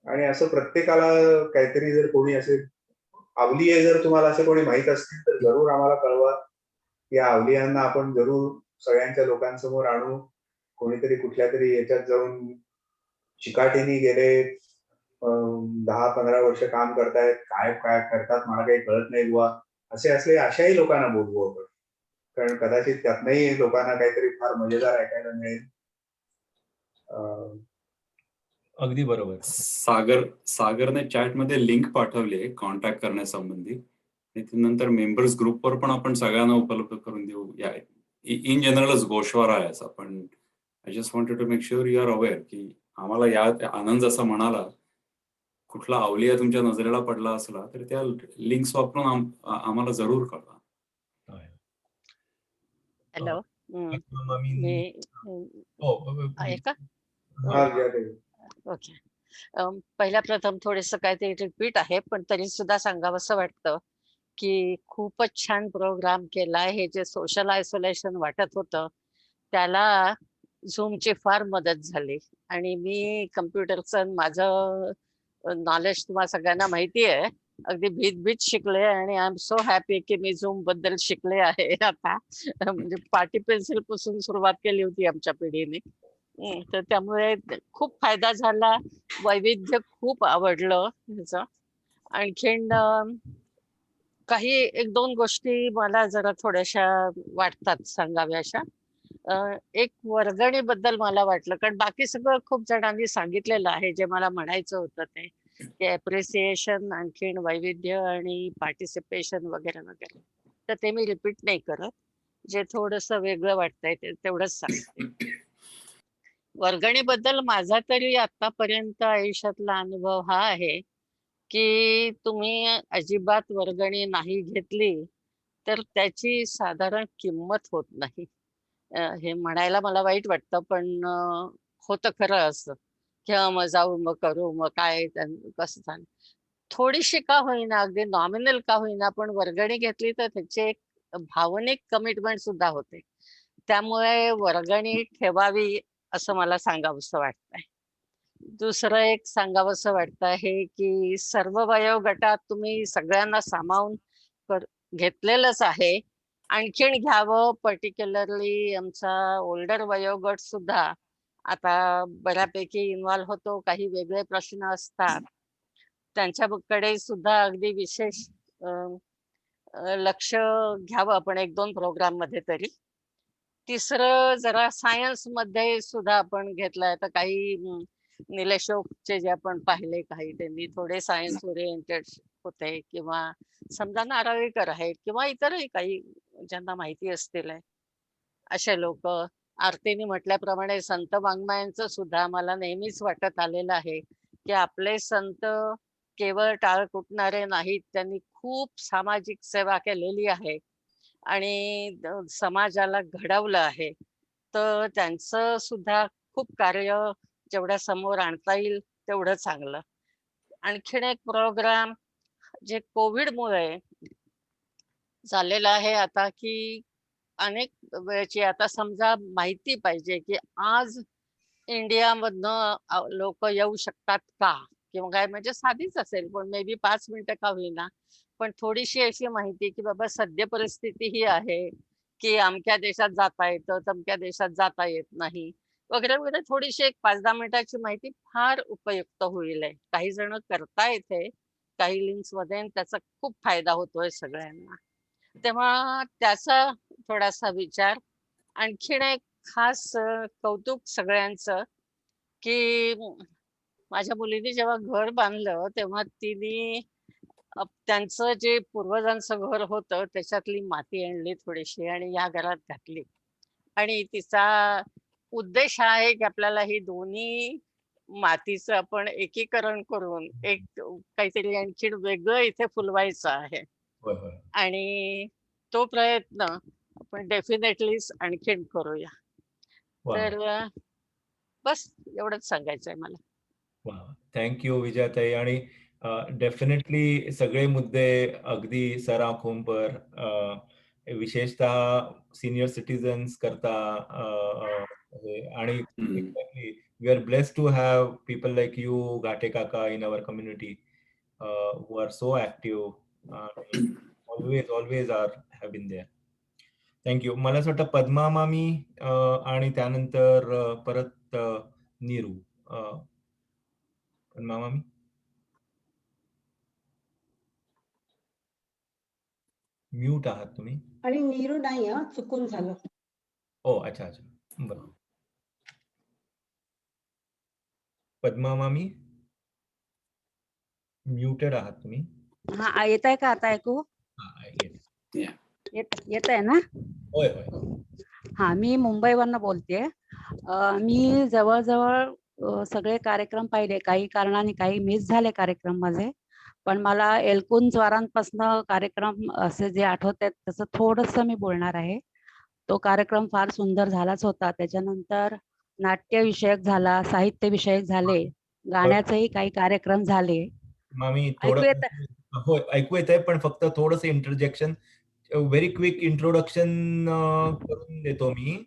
आणि असं प्रत्येकाला काहीतरी, जर कोणी असे अवलिये जर तुम्हाला असे कोणी माहित असतील तर जरूर आम्हाला कळवा. या अवलियांना आपण जरूर सगळ्यांच्या लोकांसमोर आणू. कोणीतरी कुठल्या तरी याच्यात जाऊन चिकाटीने गेले 10-15 वर्ष काम करतायत, काय काय करतात मला काही कळत नाही बुवा, असे असले अशाही लोकांना बोलवू आपण, कारण कदाचित त्यातनंही लोकांना काहीतरी फार मजेदार ऐकायला मिळेल. अगदी बरोबर. सागरने चॅटमध्ये लिंक पाठवली आहे कॉन्टॅक्ट करण्यासंबंधी, आणि नंतर मेंबर्स ग्रुपवर पण आपण सगळ्यांना उपलब्ध करून देऊ. या इन जनरलच गोषवारा आहे असा, पण I just wanted to make sure you are aware की आम्हाला या आनंद जसा म्हणाला, कुठला अवलिया तुमच्या नजरेला पडला असला तर त्या लिंक्स वापरून आम्हाला जरूर कळवा. हॅलो. आहे का? ओके. पहिल्या प्रथम थोडंसं काहीतरी रिपीट आहे, पण तरी सुद्धा सांगावंसं वाटतं की खूपच छान प्रोग्राम केलाय. हे जे सोशल आयसोलेशन वाटत होतं त्याला झूमची फार मदत झाली. आणि मी कम्प्युटरचं माझं नॉलेज तुम्हाला सगळ्यांना माहिती आहे, अगदी भीत शिकले आणि आय एम सो हॅपी की मी झूम बद्दल शिकले आहे आता. म्हणजे पाटी पेन्सिल पासून सुरुवात केली होती आमच्या पिढीने. तर त्यामुळे खूप फायदा झाला. वैविध्य खूप आवडलं ह्याचं. आणखीन काही 1-2 गोष्टी मला जरा थोड्याशा वाटतात सांगाव्याशा. एक वर्गणीबद्दल मला वाटलं, कारण बाकी सगळं खूप जणांनी सांगितलेलं आहे जे मला म्हणायचं होतं ते, की अप्रिसिएशन, आणखीन वैविध्य आणि पार्टिसिपेशन वगैरे वगैरे. तर ते मी रिपीट नाही करत. जे थोडंसं वेगळं वाटतंय ते तेवढंच सांगते. वर्गणीबद्दल माझा तरी आतापर्यंत आयुष्यातला अनुभव हा आहे की तुम्ही अजिबात वर्गणी नाही घेतली तर त्याची साधारण किंमत होत नाही. हे म्हणायला मला वाईट वाटतं, पण होतं खरं असं, किंवा मग जाऊ, मग करू, मग काय कसं झालं. थोडीशी का होईना, अगदी नॉमिनल का होईना, पण वर्गणी घेतली तर त्याची एक भावनिक कमिटमेंट सुद्धा होते. त्यामुळे वर्गणी ठेवावी असं मला सांगावंसं वाटतंय. दुसरं एक सांगावंसं वाटतं आहे की सर्व वयोगटात तुम्ही सगळ्यांना सामावून घेतलेलंच आहे. आणखीन घ्यावं. पर्टिक्युलरली आमचा ओल्डर वयोगट सुद्धा आता बऱ्यापैकी इन्व्हॉल्व होतो. काही वेगळे प्रश्न असतात, त्यांच्याकडे सुद्धा अगदी विशेष लक्ष घ्यावं आपण 1-2 प्रोग्राम मध्ये तरी. तिसरं जरा सायन्स मध्ये सुद्धा आपण घेतलंय. तर काही निलेश ओकचे जे आपण पाहिले काही त्यांनी थोडे सायन्स ओरिएंटेड होते, किंवा समजा नारळीकर आहेत किंवा इतरही काही ज्यांना माहिती असतील असे लोक. आरतीने म्हटल्याप्रमाणे संत वाङ्मयांचं सुद्धा मला नेहमीच वाटत आलेलं आहे की आपले संत केवळ टाळ कुटणारे नाहीत, त्यांनी खूप सामाजिक सेवा केलेली आहे आणि समाजाला घडवलं आहे. तर त्यांचं सुद्धा खूप कार्य जेवढ्या समोर आणता येईल तेवढं चांगलं. आणखीन एक प्रोग्राम जे कोविडमुळे झालेलं आहे आता, की अनेक वेळची आता समजा माहिती पाहिजे की आज इंडियामधनं लोक येऊ शकतात का, किंवा काय, म्हणजे साधीच असेल पण मे बी 5 मिनिटं का होईना, पण थोडीशी अशी माहिती की बाबा सद्य परिस्थिती ही आहे की अमक्या देशात जाता येतं, तमक्या देशात जाता येत नाही वगैरे वगैरे. थोडीशी एक 5-10 मिनिटाची माहिती फार उपयुक्त होईल. काही जण करतायत काही लिंक्स मध्ये आणि त्याचा खूप फायदा होतोय सगळ्यांना. तेव्हा त्याचा थोडासा विचार. आणखीन एक खास कौतुक सगळ्यांचं की माझ्या मुलीने जेव्हा घर बांधलं तेव्हा तिने त्यांचं जे पूर्वजांचं घर होतं त्याच्यातली माती आणली थोडीशी आणि या घरात घातली. आणि तिचा उद्देश हा आहे की आपल्याला ही दोन्ही मातीचं आपण एकीकरण करून एक काहीतरी आणखीन वेगळं इथे फुलवायचं आहे. आणि तो प्रयत्न आपण डेफिनेटली आणखीन करूया. तर बस एवढंच सांगायचंय मला. थँक्यू विजयाताई. आणि डेफिनेटली सगळे मुद्दे अगदी सर आंखों पर, विशेषतः सिनियर सिटीजन्स करता आणि exactly we are blessed to have people like you, Ghate Kaka, in our community who are so active always have been there. Thank you. मला असं वाटतं पद्मा मामी आणि त्यानंतर परत नीरू. पद्मा मामी. म्यूट आहात तुम्ही. आणि नीरू नाही, चुकून झालं. ओ अच्छा अच्छा, बरं. पद्मा मामी म्यूटेड आहात तुम्ही. हा, येत आहे का आता ऐकू? येत आहे ना? होय होय. हा, मी मुंबईवरनं बोलतेय. मी जवळजवळ सगळे कार्यक्रम पाहिले, काही कारणाने काही मिस झाले कार्यक्रम माझे, पण मला एलकुंज द्वारांपासून कार्यक्रम असे जे आठवत आहेत तसं थोडस मी बोलणार आहे. तो कार्यक्रम फार सुंदर झालाच होता. त्याच्यानंतर नाट्य विषयक झाला, साहित्य विषयक झाले, गाण्याचेही काही कार्यक्रम झाले. मामी ऐकू येत? हो, ऐकू येत आहे, पण फक्त थोडस इंटरजेक्शन, व्हेरी क्विक इंट्रोडक्शन करून देतो मी.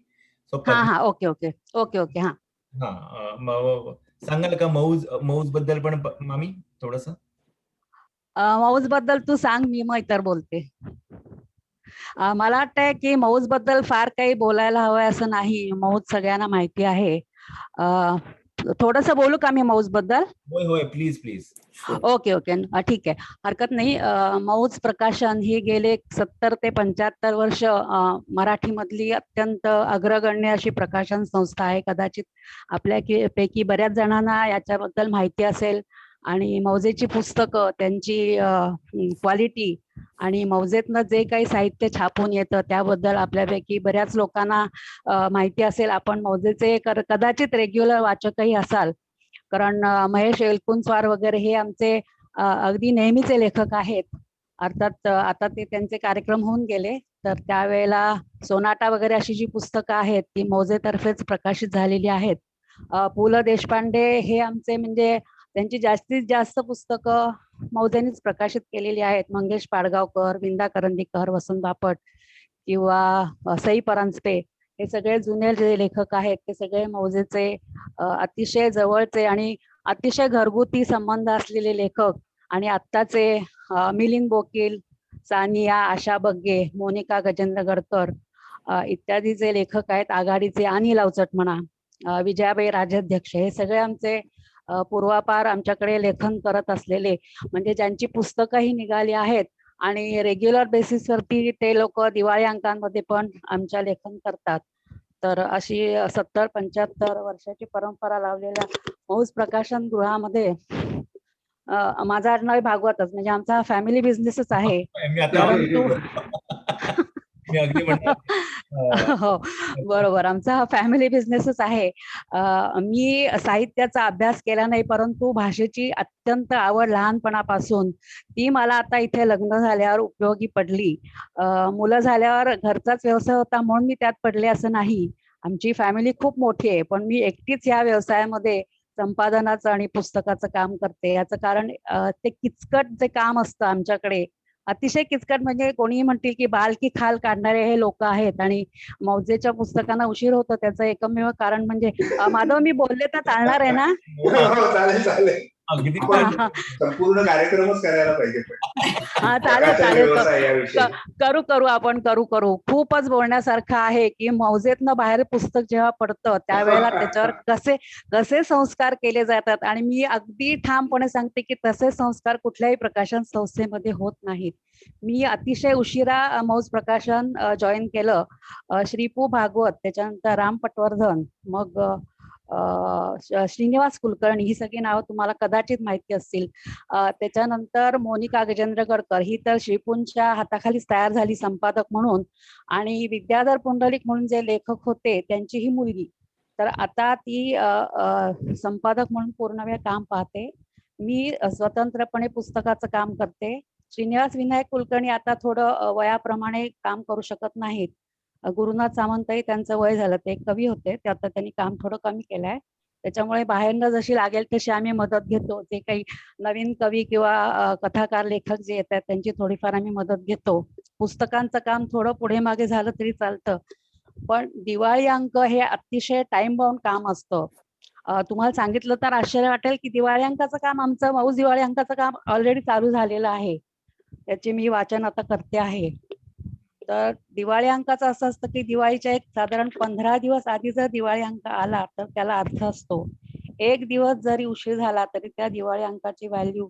हा, ओके ओके ओके ओके. हा हा, सांगाल का मौज बद्दल पण मामी थोडस? मौज बद्दल तू सांग, मी मग इतर बोलते. मला वाटतंय की मौज बद्दल फार काही बोलायला हवंय असं नाही. मौज सगळ्यांना माहिती आहे. थोडस बोलू का मी मौज बद्दल? होय होय, प्लीज प्लीज. ओके ओके, ठीक आहे, हरकत नाही. मौज प्रकाशन ही गेले 70 ते 75 वर्ष मराठीमधली अत्यंत अग्रगण्य अशी प्रकाशन संस्था आहे. कदाचित आपल्या पैकी बऱ्याच जणांना याच्याबद्दल माहिती असेल. आणि मौजेची पुस्तकं, त्यांची क्वालिटी आणि मौजेतनं जे काही साहित्य छापून येतं त्याबद्दल आपल्यापैकी बऱ्याच लोकांना माहिती असेल. आपण मौजेचे कदाचित रेग्युलर वाचकही असाल, कारण महेश एलकुंचवार वगैरे हे आमचे अगदी नेहमीचे लेखक आहेत. अर्थात आता ते त्यांचे कार्यक्रम होऊन गेले, तर त्यावेळेला सोनाटा वगैरे अशी जी पुस्तकं आहेत ती मौजेतर्फेच प्रकाशित झालेली आहेत. पु ल देशपांडे हे आमचे, म्हणजे त्यांची जास्तीत जास्त पुस्तकं मौजेनीच प्रकाशित केलेली आहेत. मंगेश पाडगावकर, विंदा करंदीकर, वसंत बापट किंवा सई परांजपे हे सगळे जुने जे लेखक आहेत ते सगळे मौजेचे अतिशय जवळचे आणि अतिशय घरगुती संबंध असलेले लेखक. आणि आत्ताचे मिलिंद बोकील, सानिया, आशा बग्गे, मोनिका गजेंद्र गडकर इत्यादी जे लेखक आहेत आघाडीचे, आणि लावचट म्हणा, विजयाबाई राजाध्यक्ष, हे सगळे आमचे पूर्वापार आमच्याकडे लेखन करत असलेले, म्हणजे ज्यांची पुस्तकंही निघाली आहेत आणि रेग्युलर बेसिसवरती ते लोक दिवाळी अंकांमध्ये पण आमच्या लेखन करतात. तर अशी 70-75 वर्षाची परंपरा लावलेल्या मौज प्रकाशन गृहामध्ये माझा आडनाव भागवतच, म्हणजे आमचा फॅमिली बिझनेसच आहे. मी आता परंतु मी अगदी म्हणणार हो बरोबर, आमचा हा फॅमिली बिझनेसच आहे. मी साहित्याचा अभ्यास केला नाही, परंतु भाषेची अत्यंत आवड लहानपणापासून, ती मला आता इथे लग्न झाल्यावर उपयोगी पडली. मुलं झाल्यावर घरचाच व्यवसाय होता म्हणून मी त्यात पडले असं नाही. आमची फॅमिली खूप मोठी आहे, पण मी एकटीच या व्यवसायामध्ये संपादनाचं आणि पुस्तकाचं काम करते. याचं कारण ते किचकट जे काम असतं आमच्याकडे, अतिशय किचकट, म्हणजे कोणीही म्हणतील की बाल की खाल काढणारे हे लोक आहेत, आणि मौजेच्या पुस्तकांना उशीर होतो त्याचं एकमेव कारण म्हणजे माधव, मी बोलले तर चालणार आहे ना? हो, चालेल चालेल. अगदी आपण संपूर्ण कार्यक्रमच करायला पाहिजे. हा चालेल चालेल, करू आपण करू. खूपच बोलण्यासारखं आहे की मौजेतनं बाहेर पुस्तक जेव्हा पडतं त्यावेळेला त्याच्यावर कसे संस्कार केले जातात, आणि मी अगदी ठामपणे सांगते की तसे संस्कार कुठल्याही प्रकाशन संस्थेमध्ये होत नाहीत. मी अतिशय उशिरा मौज प्रकाशन जॉईन केलं. श्रीपू भागवत, त्याच्यानंतर राम पटवर्धन, मग श्रीनिवास कुलकर्णी, ही सगळी नावं तुम्हाला कदाचित माहिती असतील. त्याच्यानंतर मोनिका गजेंद्रगडकर, ही तर श्रीपूंच्या हाताखालीच तयार झाली संपादक म्हणून, आणि विद्याधर पुंडलिक म्हणून जे लेखक होते त्यांची ही मुलगी. तर आता ती संपादक म्हणून पूर्ण वेळ काम पाहते. मी स्वतंत्रपणे पुस्तकाचं काम करते. श्रीनिवास विनायक कुलकर्णी आता थोडं वयाप्रमाणे काम करू शकत नाहीत. गुरुनाथ सामंतही त्यांचं वय झालं, ते कवी होते, ते आता त्यांनी काम थोडं कमी केलंय. त्याच्यामुळे बाहेरनं जशी लागेल तशी आम्ही मदत घेतो. जे काही नवीन कवी किंवा कथाकार लेखक जे येतात त्यांची थोडीफार आम्ही मदत घेतो. पुस्तकांचं काम थोडं पुढे मागे झालं तरी चालतं, पण दिवाळी अंक हे अतिशय टाइम बाउंड काम असतं. तुम्हाला सांगितलं तर आश्चर्य वाटेल की दिवाळी अंकाचं काम, आमचं मौज दिवाळी अंकाचं काम ऑलरेडी चालू झालेलं आहे. त्याचे मी वाचन आता करते आहे. तर दिवाळी अंकाचं असं असतं की दिवाळीच्या एक साधारण 15 दिवस आधी जर दिवाळी अंक आला तर त्याला अर्थ असतो. एक दिवस जरी उशीर झाला तरी त्या दिवाळी अंकाची व्हॅल्यू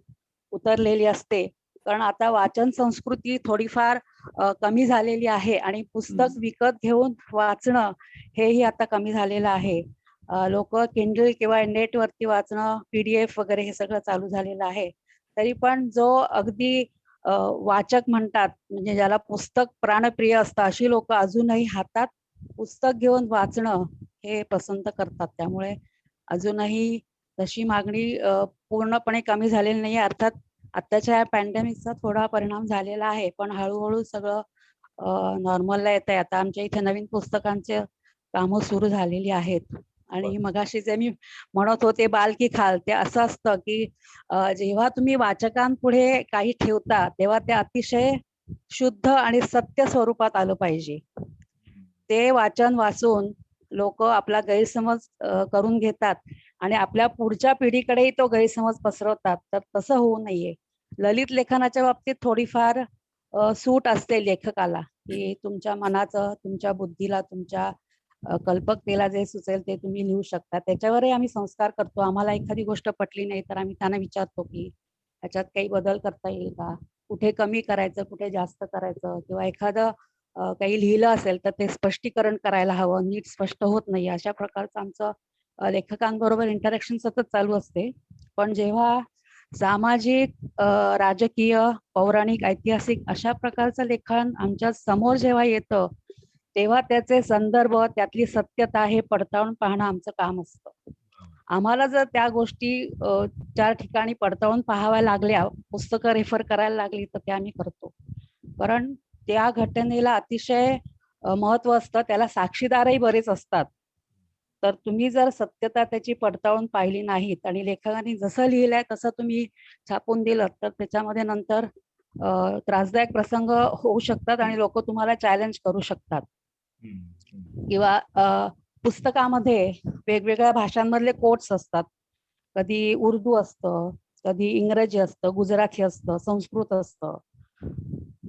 उतरलेली असते. कारण आता वाचन संस्कृती थोडीफार कमी झालेली आहे, आणि पुस्तक विकत घेऊन वाचणं हेही आता कमी झालेलं आहे. लोक किंडल किंवा नेटवरती वाचणं, PDF वगैरे हे सगळं चालू झालेलं आहे. तरी पण जो अगदी वाचक म्हणतात, म्हणजे ज्याला पुस्तक प्राणप्रिय असतं, अशी लोक अजूनही हातात पुस्तक घेऊन वाचणं हे पसंत करतात. त्यामुळे अजूनही तशी मागणी पूर्णपणे कमी झालेली नाही. अर्थात आत्ताच्या पॅन्डेमिकचा थोडा परिणाम झालेला आहे, पण हळूहळू सगळं नॉर्मलला येत आहे. आता आमच्या इथे नवीन पुस्तकांचे कामं सुरू झालेली आहेत. आणि मगाशी जे मी म्हणत होते बाल की खाल, ते असं असतं की जेव्हा तुम्ही वाचकांपुढे काही ठेवता तेव्हा ते अतिशय शुद्ध आणि सत्य स्वरूपात आलं पाहिजे. ते वाचन वाचून लोक आपला गैरसमज करून घेतात आणि आपल्या पुढच्या पिढीकडेही तो गैरसमज पसरवतात. तर तसं होऊ नये. ललित लेखनाच्या बाबतीत थोडीफार सूट असते लेखकाला, की तुमच्या मनाचं, तुमच्या बुद्धीला, तुमच्या कल्पकतेला जे सुचेल ते तुम्ही लिहू शकता. त्याच्यावरही आम्ही संस्कार करतो. आम्हाला एखादी गोष्ट पटली नाही तर आम्ही त्यांना विचारतो की ह्याच्यात काही बदल करता येईल का, कुठे कमी करायचं, कुठे जास्त करायचं, किंवा एखादं काही लिहिलं असेल तर ते स्पष्टीकरण करायला हवं, नीट स्पष्ट होत नाही. अशा प्रकारचं आमचं लेखकांबरोबर इंटरॅक्शन सतत चालू असते. पण जेव्हा सामाजिक, राजकीय, पौराणिक, ऐतिहासिक अशा प्रकारचं लेखन आमच्या समोर जेव्हा येतं तेव्हा त्याचे संदर्भ, त्यातली सत्यता हे पडताळून पाहणं आमचं काम असतं. आम्हाला जर त्या गोष्टी 4 ठिकाणी पडताळून पाहाव्या लागल्या, पुस्तकं रेफर करायला लागली तर ते आम्ही करतो. कारण त्या घटनेला अतिशय महत्व असतं, त्याला साक्षीदारही बरेच असतात. तर तुम्ही जर सत्यता त्याची पडताळून पाहिली नाहीत आणि लेखकांनी जसं लिहिलंय तसं तुम्ही छापून दिलं तर त्याच्यामध्ये नंतर त्रासदायक प्रसंग होऊ शकतात आणि लोक तुम्हाला चॅलेंज करू शकतात. किंवा पुस्तकामध्ये वेगवेगळ्या भाषांमधले कोट्स असतात. कधी उर्दू असतं, कधी इंग्रजी असतं, गुजराती असतं, संस्कृत असतं.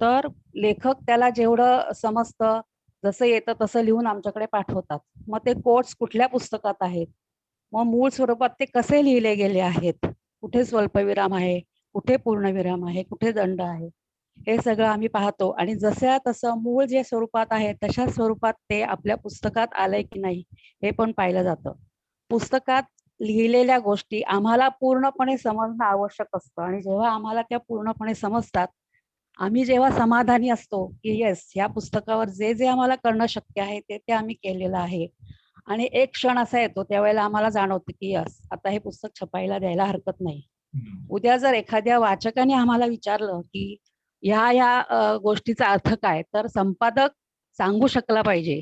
तर लेखक त्याला जेवढं समजतं, जसं येतं तसं लिहून आमच्याकडे पाठवतात. मग ते कोट्स कुठल्या पुस्तकात आहेत, मग मूळ स्वरूपात ते कसे लिहिले गेले आहेत, कुठे स्वल्पविराम आहे, कुठे पूर्णविराम आहे, कुठे दंड आहे, हे सगळं आम्ही पाहतो आणि जसं तसं मूळ जे स्वरूपात आहे तशा स्वरूपात ते आपल्या पुस्तकात आलंय की नाही हे पण पाहिलं जातं. पुस्तकात लिहिलेल्या गोष्टी आम्हाला पूर्णपणे समजणं आवश्यक असतं आणि जेव्हा आम्हाला त्या पूर्णपणे समजतात, आम्ही जेव्हा समाधानी असतो की येस, ह्या पुस्तकावर जे जे आम्हाला करणं शक्य आहे ते ते आम्ही केलेलं आहे. आणि एक क्षण असा येतो त्यावेळेला आम्हाला जाणवतं की यस, आता हे पुस्तक छपायला द्यायला हरकत नाही. उद्या जर एखाद्या वाचकाने आम्हाला विचारलं की ह्या गोष्टीचा अर्थ काय, तर संपादक सांगू शकला पाहिजे.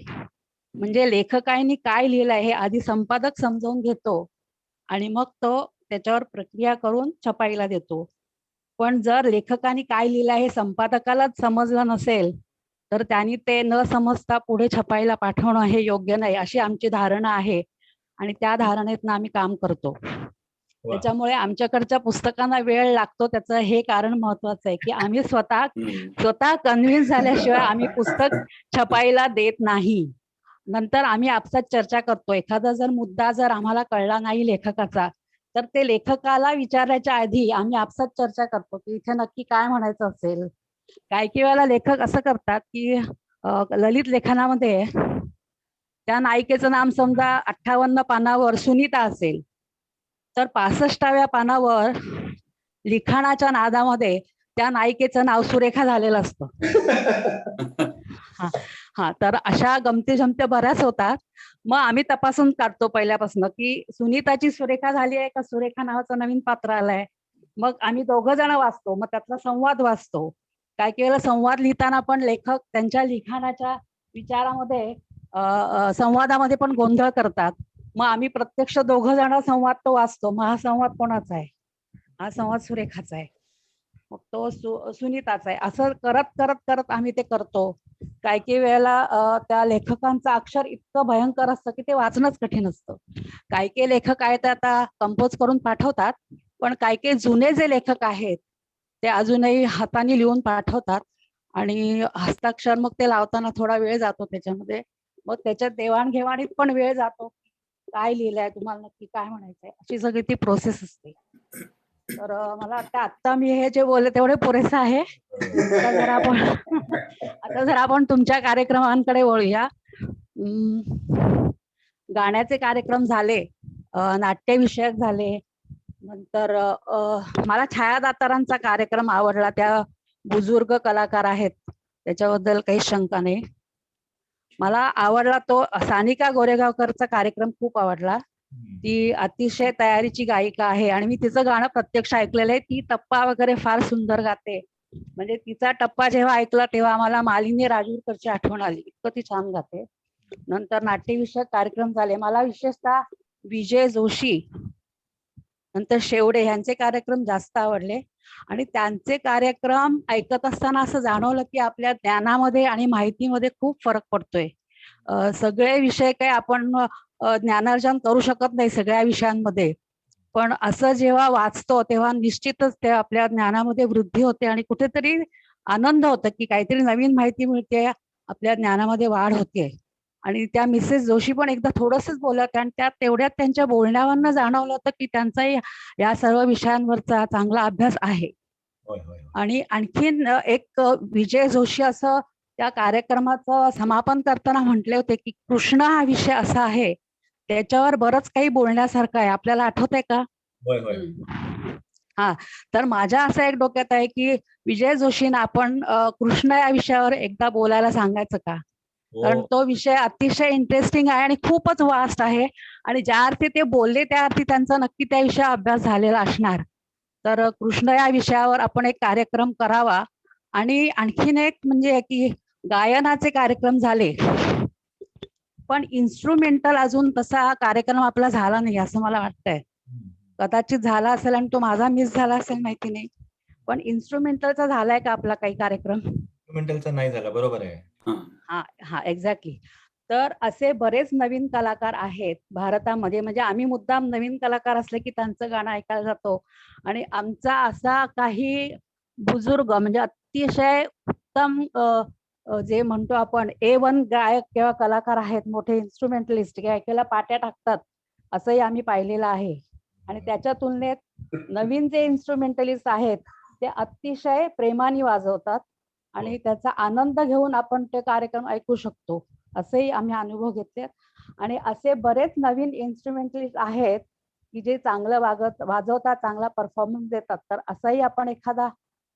म्हणजे लेखकांनी काय लिहिलंय हे आधी संपादक समजावून घेतो आणि मग तो त्याच्यावर प्रक्रिया करून छपाईला देतो. पण जर लेखकांनी काय लिहिलंय हे संपादकालाच समजलं नसेल, तर त्यांनी ते न समजता पुढे छपाईला पाठवणं हे योग्य नाही, अशी आमची धारणा आहे आणि त्या धारणेतनं आम्ही काम करतो. त्याच्यामुळे आमच्याकडच्या पुस्तकांना वेळ लागतो, त्याचं हे कारण महत्वाचं आहे की आम्ही स्वतः कन्व्हिन्स झाल्याशिवाय आम्ही पुस्तक छपाईला देत नाही. नंतर आम्ही आपसात चर्चा करतो. एखादा जर मुद्दा जर आम्हाला कळला नाही लेखकाचा, तर ते लेखकाला विचारायच्या आधी आम्ही आपसात चर्चा करतो की इथे नक्की काय म्हणायचं असेल. काही वेळेला लेखक असं करतात की ललित लेखनामध्ये त्या नायिकेचं नाम समजा 58 पानावर सुनीता असेल, तर 65व्या पानावर लिखाणाच्या नादामध्ये त्या नायिकेचं नाव सुरेखा झालेलं असतं. हा, तर अशा गमती जमत्या बऱ्याच होतात. मग आम्ही तपासून काढतो पहिल्यापासून की सुनीताची सुरेखा झाली आहे का सुरेखा नावाचं नवीन पात्र आलंय. मग आम्ही दोघं जण वाचतो, मग त्यातला संवाद वाचतो. काही वेळेला संवाद लिहिताना पण लेखक त्यांच्या लिखाणाच्या विचारामध्ये संवादामध्ये पण गोंधळ करतात. मग आम्ही प्रत्यक्ष दोघं जण संवाद तो वाचतो. मग हा संवाद कोणाचा आहे, हा संवाद सुरेखाचा आहे, मग तो सुनीताचा आहे. असं करत करत करत आम्ही ते करतो. काही वेळेला त्या लेखकांचं अक्षर इतकं भयंकर असतं की ते वाचणंच कठीण असतं. काही लेखक आहेत आता कंपोज करून पाठवतात, पण काही जुने जे लेखक आहेत ते अजूनही हाताने लिहून पाठवतात आणि हस्ताक्षर मग ते लावताना थोडा वेळ जातो त्याच्यामध्ये. मग त्याच्यात देवाणघेवाणीत पण वेळ जातो. काय लिहिलंय, तुम्हाला नक्की काय म्हणायचंय, अशी सगळी ती प्रोसेस असते. तर मला वाटतं आता मी हे जे बोलले तेवढे पुरेसं आहे. आता जर आपण तुमच्या कार्यक्रमांकडे वळूया. गाण्याचे कार्यक्रम झाले, नाट्यविषयक झाले, नंतर मला छायादातारांचा कार्यक्रम आवडला. त्या बुजुर्ग कलाकार आहेत, त्याच्याबद्दल काही शंका नाही. मला आवडला तो सानिका गोरेगावकरचा कार्यक्रम खूप आवडला. ती अतिशय तयारीची गायिका आहे आणि मी तिचं गाणं प्रत्यक्ष ऐकलेलं आहे. ती टप्पा वगैरे फार सुंदर गाते. म्हणजे तिचा टप्पा जेव्हा ऐकला तेव्हा आम्हाला मालिनी राजूरकरची आठवण आली, इतकं ती छान गाते. नंतर नाट्यविषयक कार्यक्रम झाले. मला विशेषतः विजय जोशी नंतर शेवडे यांचे कार्यक्रम जास्त आवडले आणि त्यांचे कार्यक्रम ऐकत असताना असं जाणवलं की आपल्या ज्ञानामध्ये आणि माहितीमध्ये खूप फरक पडतोय. सगळे विषय काही आपण ज्ञानार्जन करू शकत नाही सगळ्या विषयांमध्ये, पण असं जेव्हा वाचतो तेव्हा निश्चितच ते आपल्या ज्ञानामध्ये वृद्धी होते आणि कुठेतरी आनंद होतो की काहीतरी नवीन माहिती मिळते, आपल्या ज्ञानामध्ये वाढ होते. आणि त्या मिसेस जोशी पण एकदा थोडंसंच बोलत आणि त्या तेवढ्यात त्यांच्या बोलण्यावरनं जाणवलं होतं की त्यांचाही या सर्व विषयांवरचा चांगला अभ्यास आहे. आणि आणखीन एक विजय जोशी असं त्या कार्यक्रमाचं समापन करताना म्हटले होते की कृष्ण हा विषय असा आहे त्याच्यावर बरंच काही बोलण्यासारखं आहे. आपल्याला आठवतंय का? हा, तर माझ्या असं एक डोक्यात आहे की विजय जोशींना आपण कृष्ण या विषयावर एकदा बोलायला सांगायचं का? कारण तो विषय अतिशय इंटरेस्टिंग आहे आणि खूपच वास्ट आहे आणि ज्या अर्थी ते बोलले त्या अर्थी त्यांचा नक्की त्या विषयावर अभ्यास झालेला असणार. तर कृष्ण या विषयावर आपण एक कार्यक्रम करावा. आणि आणखीन एक म्हणजे की गायनाचे कार्यक्रम झाले, पण इन्स्ट्रुमेंटल अजून तसा कार्यक्रम आपला झाला नाही असं मला वाटतंय. कदाचित झाला असेल आणि तो माझा मिस झाला असेल माहिती नाही, पण इन्स्ट्रुमेंटलचा झालाय का आपला काही कार्यक्रम? इन्स्ट्रुमेंटलचा नाही झाला, बरोबर आहे. हा हा, एक्झॅक्टली. तर असे बरेच नवीन कलाकार आहेत भारतामध्ये. म्हणजे आम्ही मुद्दाम नवीन कलाकार असले की त्यांचं गाणं ऐकायला जातो आणि आमचा असा काही बुजुर्ग म्हणजे अतिशय उत्तम जे म्हणतो आपण A1 गायक किंवा कलाकार आहेत, मोठे इन्स्ट्रुमेंटलिस्ट ऐकायला पाट्या टाकतात, असंही आम्ही पाहिलेलं आहे. आणि त्याच्या तुलनेत नवीन जे इन्स्ट्रुमेंटलिस्ट आहेत ते अतिशय प्रेमाने वाजवतात आणि त्याचा आनंद घेऊन आपण ते कार्यक्रम ऐकू शकतो, असेही आम्ही अनुभव घेतले. आणि असे बरेच नवीन इन्स्ट्रुमेंटलिस्ट आहेत की जे चांगलं वाजवतात, चांगला परफॉर्मन्स देतात. तर असाही आपण एखादा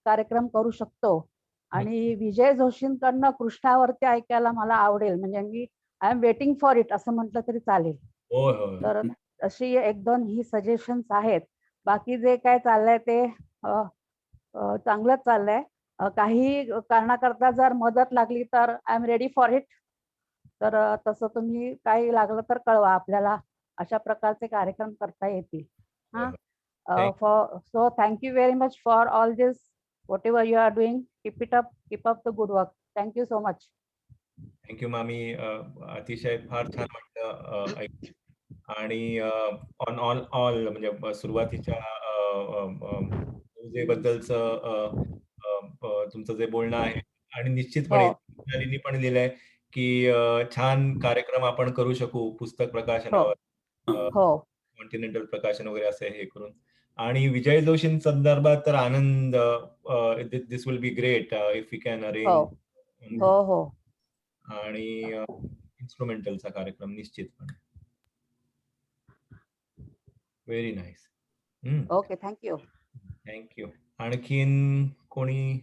कार्यक्रम करू शकतो. आणि विजय जोशींकडनं कृष्णावरती ऐकायला मला आवडेल, म्हणजे मी I am waiting for it असं म्हटलं तरी चालेल. होय होय. तर अशी 1-2 ही सजेशन्स आहेत. बाकी जे काय चाललंय ते चांगलंच चाललंय. काही कारणाकरता जर मदत लागली तर I am ready for it. तर तसं तुम्ही काही लागलं तर कळवा आपल्याला. अशा प्रकारचे कार्यक्रम करता येतील. So thank you very much for all this, whatever you are doing. Keep it up, keep up the good work. Thank you so much. Thank you मामी. अतिशय फार छान वाटलं ऐकून. आणि ऑन ऑल म्हणजे सुरुवातीच्या बद्दलचं तुमचं जे बोलणं आहे आणि निश्चितपणे शालिनी पण लिहिलंय की छान कार्यक्रम आपण करू शकू पुस्तक प्रकाशनावर, कॉन्टिनेंटल प्रकाशन वगैरे असे हे करून. आणि विजय जोशी संदर्भात तर Anand, this will be great if we can arrange. हो. आणि इन्स्ट्रुमेंटलचा कार्यक्रम निश्चितपणे. Very nice. Okay, thank you. Thank you. आणखीन कोणी?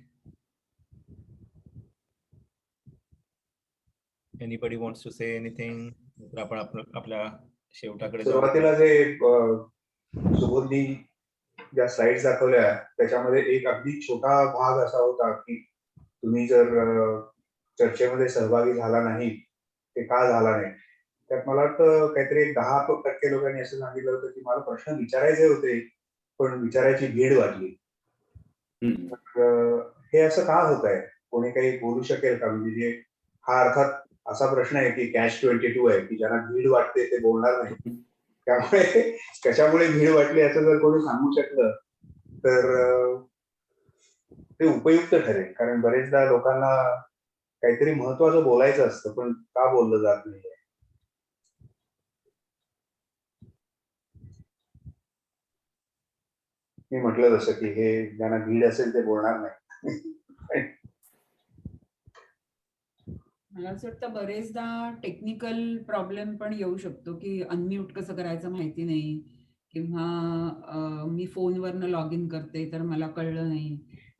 Anybody wants to say anything? आपण आपल्या शेवटाकडे जाऊ. सुरुवातीला जे सुबोधनी ज्या स्लाइड्स दाखवल्या त्याच्यामध्ये एक अगदी छोटा भाग असा होता की तुम्ही जर चर्चेमध्ये सहभागी झाला नाही ते का झाला नाही. त्यात मला वाटतं काहीतरी 10% लोकांनी असं सांगितलं होतं की मला प्रश्न विचारायचे होते पण विचारायची भीड वाटली. हे असं का होत आहे? कोणी काही बोलू शकेल का? म्हणजे हा अर्थात असा प्रश्न आहे की catch-22 आहे की ज्यांना भीड वाटते ते बोलणार नाही. त्यामुळे कशामुळे भीड वाटली असं जर कोणी सांगू शकलं तर ते उपयुक्त ठरेल. कारण बरेचदा लोकांना काहीतरी महत्वाचं बोलायचं असतं पण का बोललं जात नाही. मी म्हटलं जसं की हे ज्यांना भीड असेल ते बोलणार नाही. मला असं वाटतं बरेचदा टेक्निकल प्रॉब्लेम पण येऊ शकतो की अनम्यूट कसं करायचं माहिती नाही, किंवा मी फोनवरनं लॉग इन करते तर मला कळलं नाही,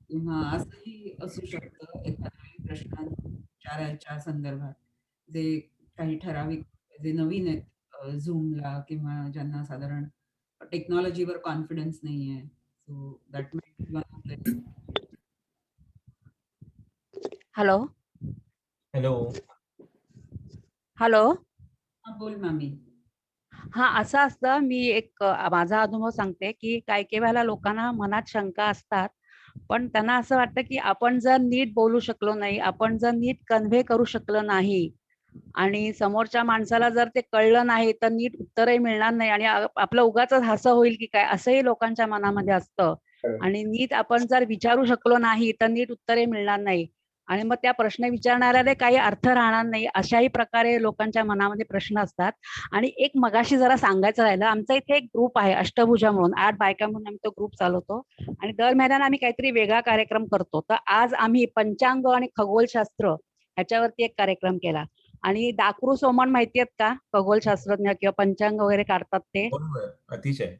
किंवा असंही असू शकतं एखाद्या प्रश्न विचारायच्या संदर्भात जे काही ठराविक जे नवीन आहेत झूमला किंवा ज्यांना साधारण टेक्नॉलॉजीवर कॉन्फिडन्स नाहीये. So that might. Hello hello. बोल मामी. असं असतं. मी एक माझा अनुभव सांगते की काही वेळेला लोकांना मनात शंका असतात, पण त्यांना असं वाटतं की आपण जर नीट बोलू शकलो नाही, आपण जर नीट कन्व्हे करू शकलो नाही आणि समोरच्या माणसाला जर ते कळलं नाही तर नीट उत्तरही मिळणार नाही आणि आपलं उगाच हसं होईल की काय, असंही लोकांच्या मनामध्ये असतं. आणि नीट आपण जर विचारू शकलो नाही तर नीट उत्तरही मिळणार नाही आणि मग त्या प्रश्न विचारणाऱ्याला काही अर्थ राहणार नाही. अशाही प्रकारे लोकांच्या मनामध्ये प्रश्न असतात. आणि एक मगाशी जरा सांगायचं राहिलं, आमचा इथे एक ग्रुप आहे अष्टभुजा म्हणून, 8 बायका म्हणून आम्ही तो ग्रुप चालवतो आणि दर महिन्याला आम्ही काहीतरी वेगळा कार्यक्रम करतो. तर आज आम्ही पंचांग आणि खगोलशास्त्र ह्याच्यावरती एक कार्यक्रम केला. आणि दाकरू सोमण माहिती आहेत का? खगोलशास्त्रज्ञ किंवा पंचांग वगैरे काढतात ते. अतिशय.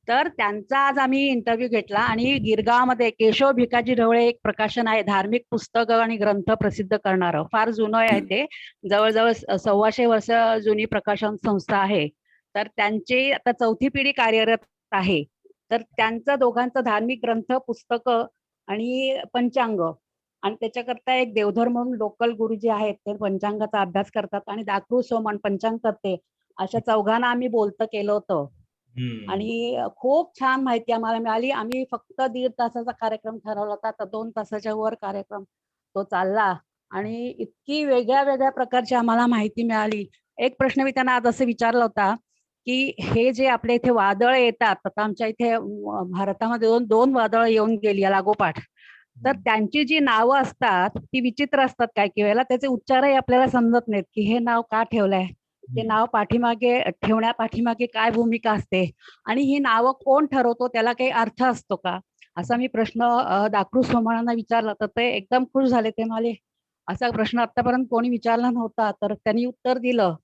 तर त्यांचा आज आम्ही इंटरव्ह्यू घेतला आणि गिरगावमध्ये केशव भिकाजी ढवळे एक प्रकाशन आहे, धार्मिक पुस्तकं आणि ग्रंथ प्रसिद्ध करणारं. फार जुनं आहे ते, जवळजवळ 125 वर्ष जुनी प्रकाशन संस्था आहे. तर त्यांची आता 4थी पिढी कार्यरत आहे. तर त्यांचं दोघांचं धार्मिक ग्रंथ, पुस्तकं आणि पंचांग, आणि त्याच्याकरता एक देवधर म्हणून लोकल गुरुजी आहेत, ते पंचांगाचा अभ्यास करतात आणि दाकरू सोमण पंचांग करते. अशा चौघांना आम्ही बोलतं केलं होतं आणि खूप छान माहिती आम्हाला मिळाली. आम्ही फक्त 1.5 तासाचा कार्यक्रम ठरवला होता, तर 2 तासाच्या वर कार्यक्रम तो चालला आणि इतकी वेगळ्या वेगळ्या प्रकारची आम्हाला माहिती मिळाली. एक प्रश्न मी त्यांना आज असं विचारला होता की हे जे आपल्या इथे वादळ येतात, आता आमच्या इथे भारतामध्ये 2 वादळ येऊन गेली लागोपाठ, तर त्यांची जी नावं असतात ती विचित्र असतात. काही वेळेला त्याचे उच्चारही आपल्याला समजत नाहीत की हे नाव का ठेवलंय, ते नाव पाठीमागे ठेवण्या पाठीमागे काय भूमिका असते आणि ही नावं कोण ठरवतो, त्याला काही अर्थ असतो का. असा मी प्रश्न दाखरू सोमणांना विचारला तर ते एकदम खुश झाले. ते म्हणाले असा प्रश्न आतापर्यंत कोणी विचारला नव्हता, तर त्यांनी उत्तर दिलं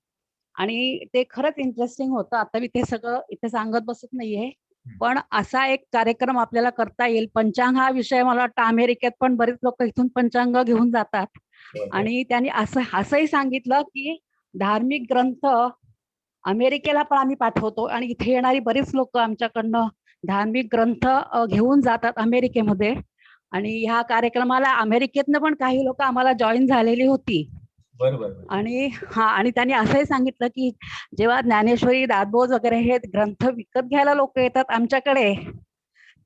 आणि ते खरंच इंटरेस्टिंग होतं. आता मी ते सगळं इथे सांगत बसत नाहीये, पण असा एक कार्यक्रम आपल्याला करता येईल. पंचांग हा विषय मला वाटतं अमेरिकेत पण बरेच लोक इथून पंचांग घेऊन जातात आणि त्यांनी असंही सांगितलं की धार्मिक ग्रंथ अमेरिकेला पण आम्ही पाठवतो आणि इथे येणारी बरीच लोक आमच्याकडनं धार्मिक ग्रंथ घेऊन जातात अमेरिकेमध्ये. आणि ह्या कार्यक्रमाला अमेरिकेतनं पण काही लोक आम्हाला जॉईन झालेली होती. आणि आणि त्यांनी असंही सांगितलं की जेव्हा ज्ञानेश्वरी, दासबोध वगैरे हे ग्रंथ विकत घ्यायला लोक येतात आमच्याकडे,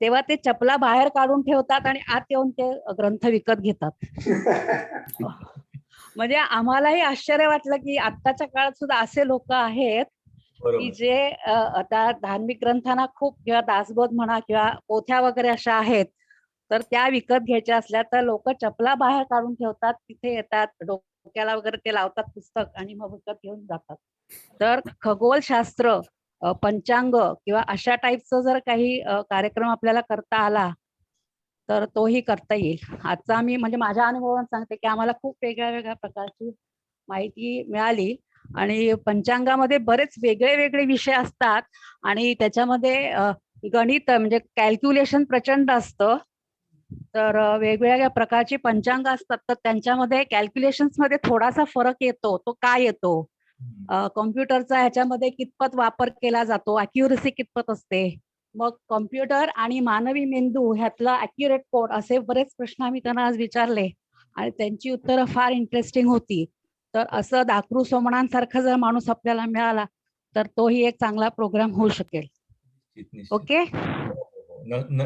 तेव्हा ते चपला बाहेर काढून ठेवतात आणि आत येऊन ते ग्रंथ विकत घेतात. म्हणजे आम्हालाही आश्चर्य वाटलं की आत्ताच्या काळात सुद्धा असे लोक आहेत की जे आता धार्मिक ग्रंथांना खूप, किंवा दासबोध म्हणा किंवा पोथ्या वगैरे अशा आहेत, तर त्या विकत घ्यायच्या असल्या तर लोक चपला बाहेर काढून ठेवतात, तिथे येतात, डोक्याला वगैरे ते लावतात पुस्तक आणि मग विकत घेऊन जातात. तर खगोलशास्त्र, पंचांग किंवा अशा टाईपचं जर काही कार्यक्रम आपल्याला करता आला तर तोही करता येईल. आजचा मी म्हणजे माझ्या अनुभवावरून सांगते की आम्हाला खूप वेगळ्या वेगळ्या प्रकारची माहिती मिळाली आणि पंचांगामध्ये बरेच वेगळे वेगळे विषय असतात आणि त्याच्यामध्ये गणित म्हणजे कॅल्क्युलेशन प्रचंड असतं. तर वेगवेगळ्या प्रकारची पंचांग असतात, तर त्यांच्यामध्ये कॅल्क्युलेशन्स मध्ये थोडासा फरक येतो. तो काय येतो? कॉम्प्युटरचा ह्याच्यामध्ये कितपत वापर केला जातो, अॅक्युरसी कितपत असते, मग कॉम्प्युटर आणि मानवी मेंदू ह्यातला अॅक्युरेट कोड, असे बरेच प्रश्न आम्ही त्यांना आज विचारले आणि त्यांची उत्तरं फार इंटरेस्टिंग होती. तर असं दाखरू सोमणांसारखा जर माणूस आपल्याला मिळाला तर तोही एक चांगला प्रोग्राम होऊ शकेल. ओके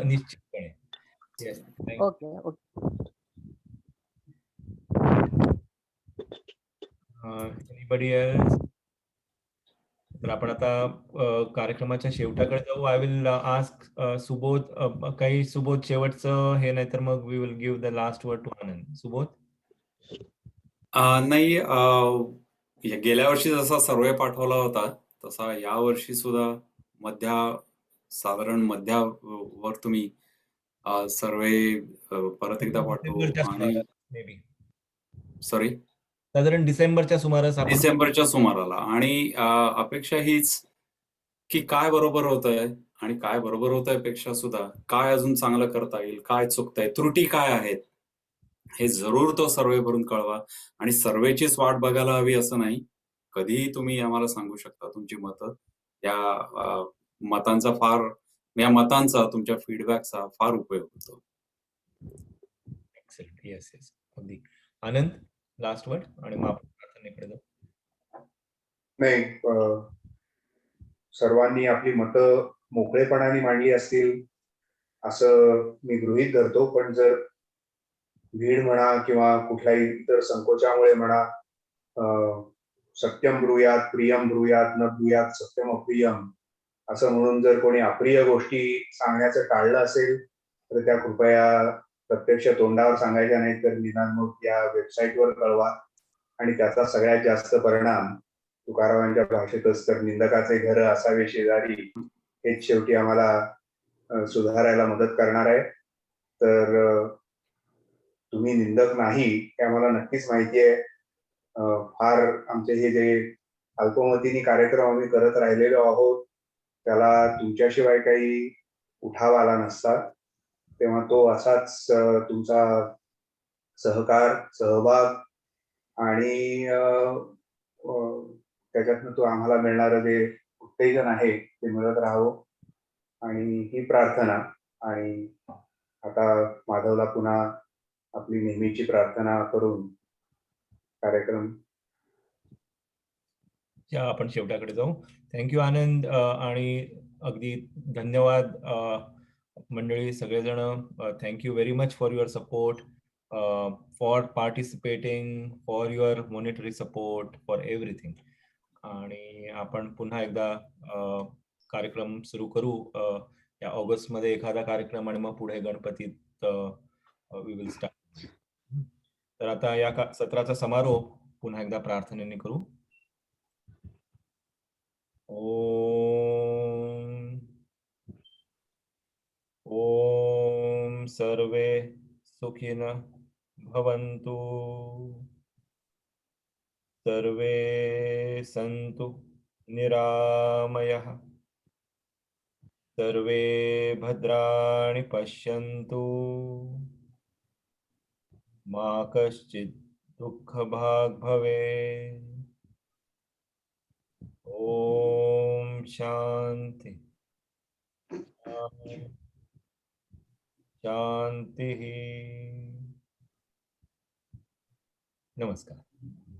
निश्चितपणे. Okay okay. Anybody else? तर आपण आता कार्यक्रमाच्या शेवटाकडे जाऊ. आय विल आस्क सुबोध, काही सुबोध शेवटचं हे, नाही तर मग we will give the last word to Anand. Subodh? नाही, गेल्या वर्षी जसा सर्वे पाठवला होता तसा या वर्षी सुद्धा साधारण मध्यावर तुम्ही सर्वे परत एकदा पाठवू आणि सॉरी साधारण डिसेंबरच्या सुमाराला. आणि अपेक्षा हीच की काय बरोबर होतंय आणि काय बरोबर होतंय पेक्षा सुद्धा काय अजून चांगलं करता येईल, काय चुकतंय, त्रुटी काय आहेत, हे जरूर तो सर्वे भरून कळवा. आणि सर्वेचीच वाट बघायला हवी असं नाही, कधीही तुम्ही आम्हाला सांगू शकता तुमची मतं. या मतांचा, तुमच्या फीडबॅकचा फार उपयोग होतो. एक्सेलेंट. येस येस, अगदी. आनंद, लास्ट वर्ड आणि मग आपण प्रार्थनेकडे जाऊ. नाही, सर्वांनी आपली मतं मोकळेपणाने मांडली असतील असं मी गृहीत धरतो. पण जर भीड म्हणा किंवा कुठल्याही इतर संकोचामुळे म्हणा, सत्यम ब्रूयात प्रियम ब्रूयात न ब्रूयात सत्यम अप्रियम असं म्हणून जर कोणी अप्रिय गोष्टी सांगण्याचं टाळलं असेल तर त्या कृपया प्रत्यक्ष तोंडावर सांगायच्या नाही, तर निदान मग या वेबसाईटवर कळवा. आणि त्याचा सगळ्यात जास्त परिणाम तुकारामांच्या भाषेतच तर निंदकाचे घर असावे शेजारी हेच शेवटी आम्हाला सुधारायला मदत करणार आहे. तर तुम्ही निंदक नाही हे आम्हाला नक्कीच माहिती आहे. फार आमचे हे जे अल्पमतीने कार्यक्रम आम्ही करत राहिलेलो आहोत त्याला तुमच्याशिवाय काही उठाव आला नसता. तेव्हा तो असाच तुमचा सहकार, सहभाग आणि त्याच्यातनं तो आम्हाला मिळणारं जे उत्तेजन आहे ते मिळत राहावं आणि ही प्रार्थना. आणि आता माधवला पुन्हा आपली नेहमीची प्रार्थना करून कार्यक्रम आपण शेवटाकडे जाऊ. थँक्यू आनंद आणि अगदी धन्यवाद मंडळी सगळेजण. Thank you very much for your support, for participating, for your monetary support, for everything. आणि आपण पुन्हा एकदा कार्यक्रम सुरू करू या ऑगस्टमध्ये एखादा कार्यक्रम आणि मग पुढे गणपतीत वी विल स्टार्ट. तर आता या सत्राचा समारोप पुन्हा एकदा प्रार्थनेने करू. ओम सर्वे सुखिनः भवन्तु, सर्वे सन्तु निरामयः, सर्वे भद्राणि पश्यन्तु, मा कश्चित् दुःखभाग् भवेत्। ॐ शान्ति शान्तिः। नमस्कार.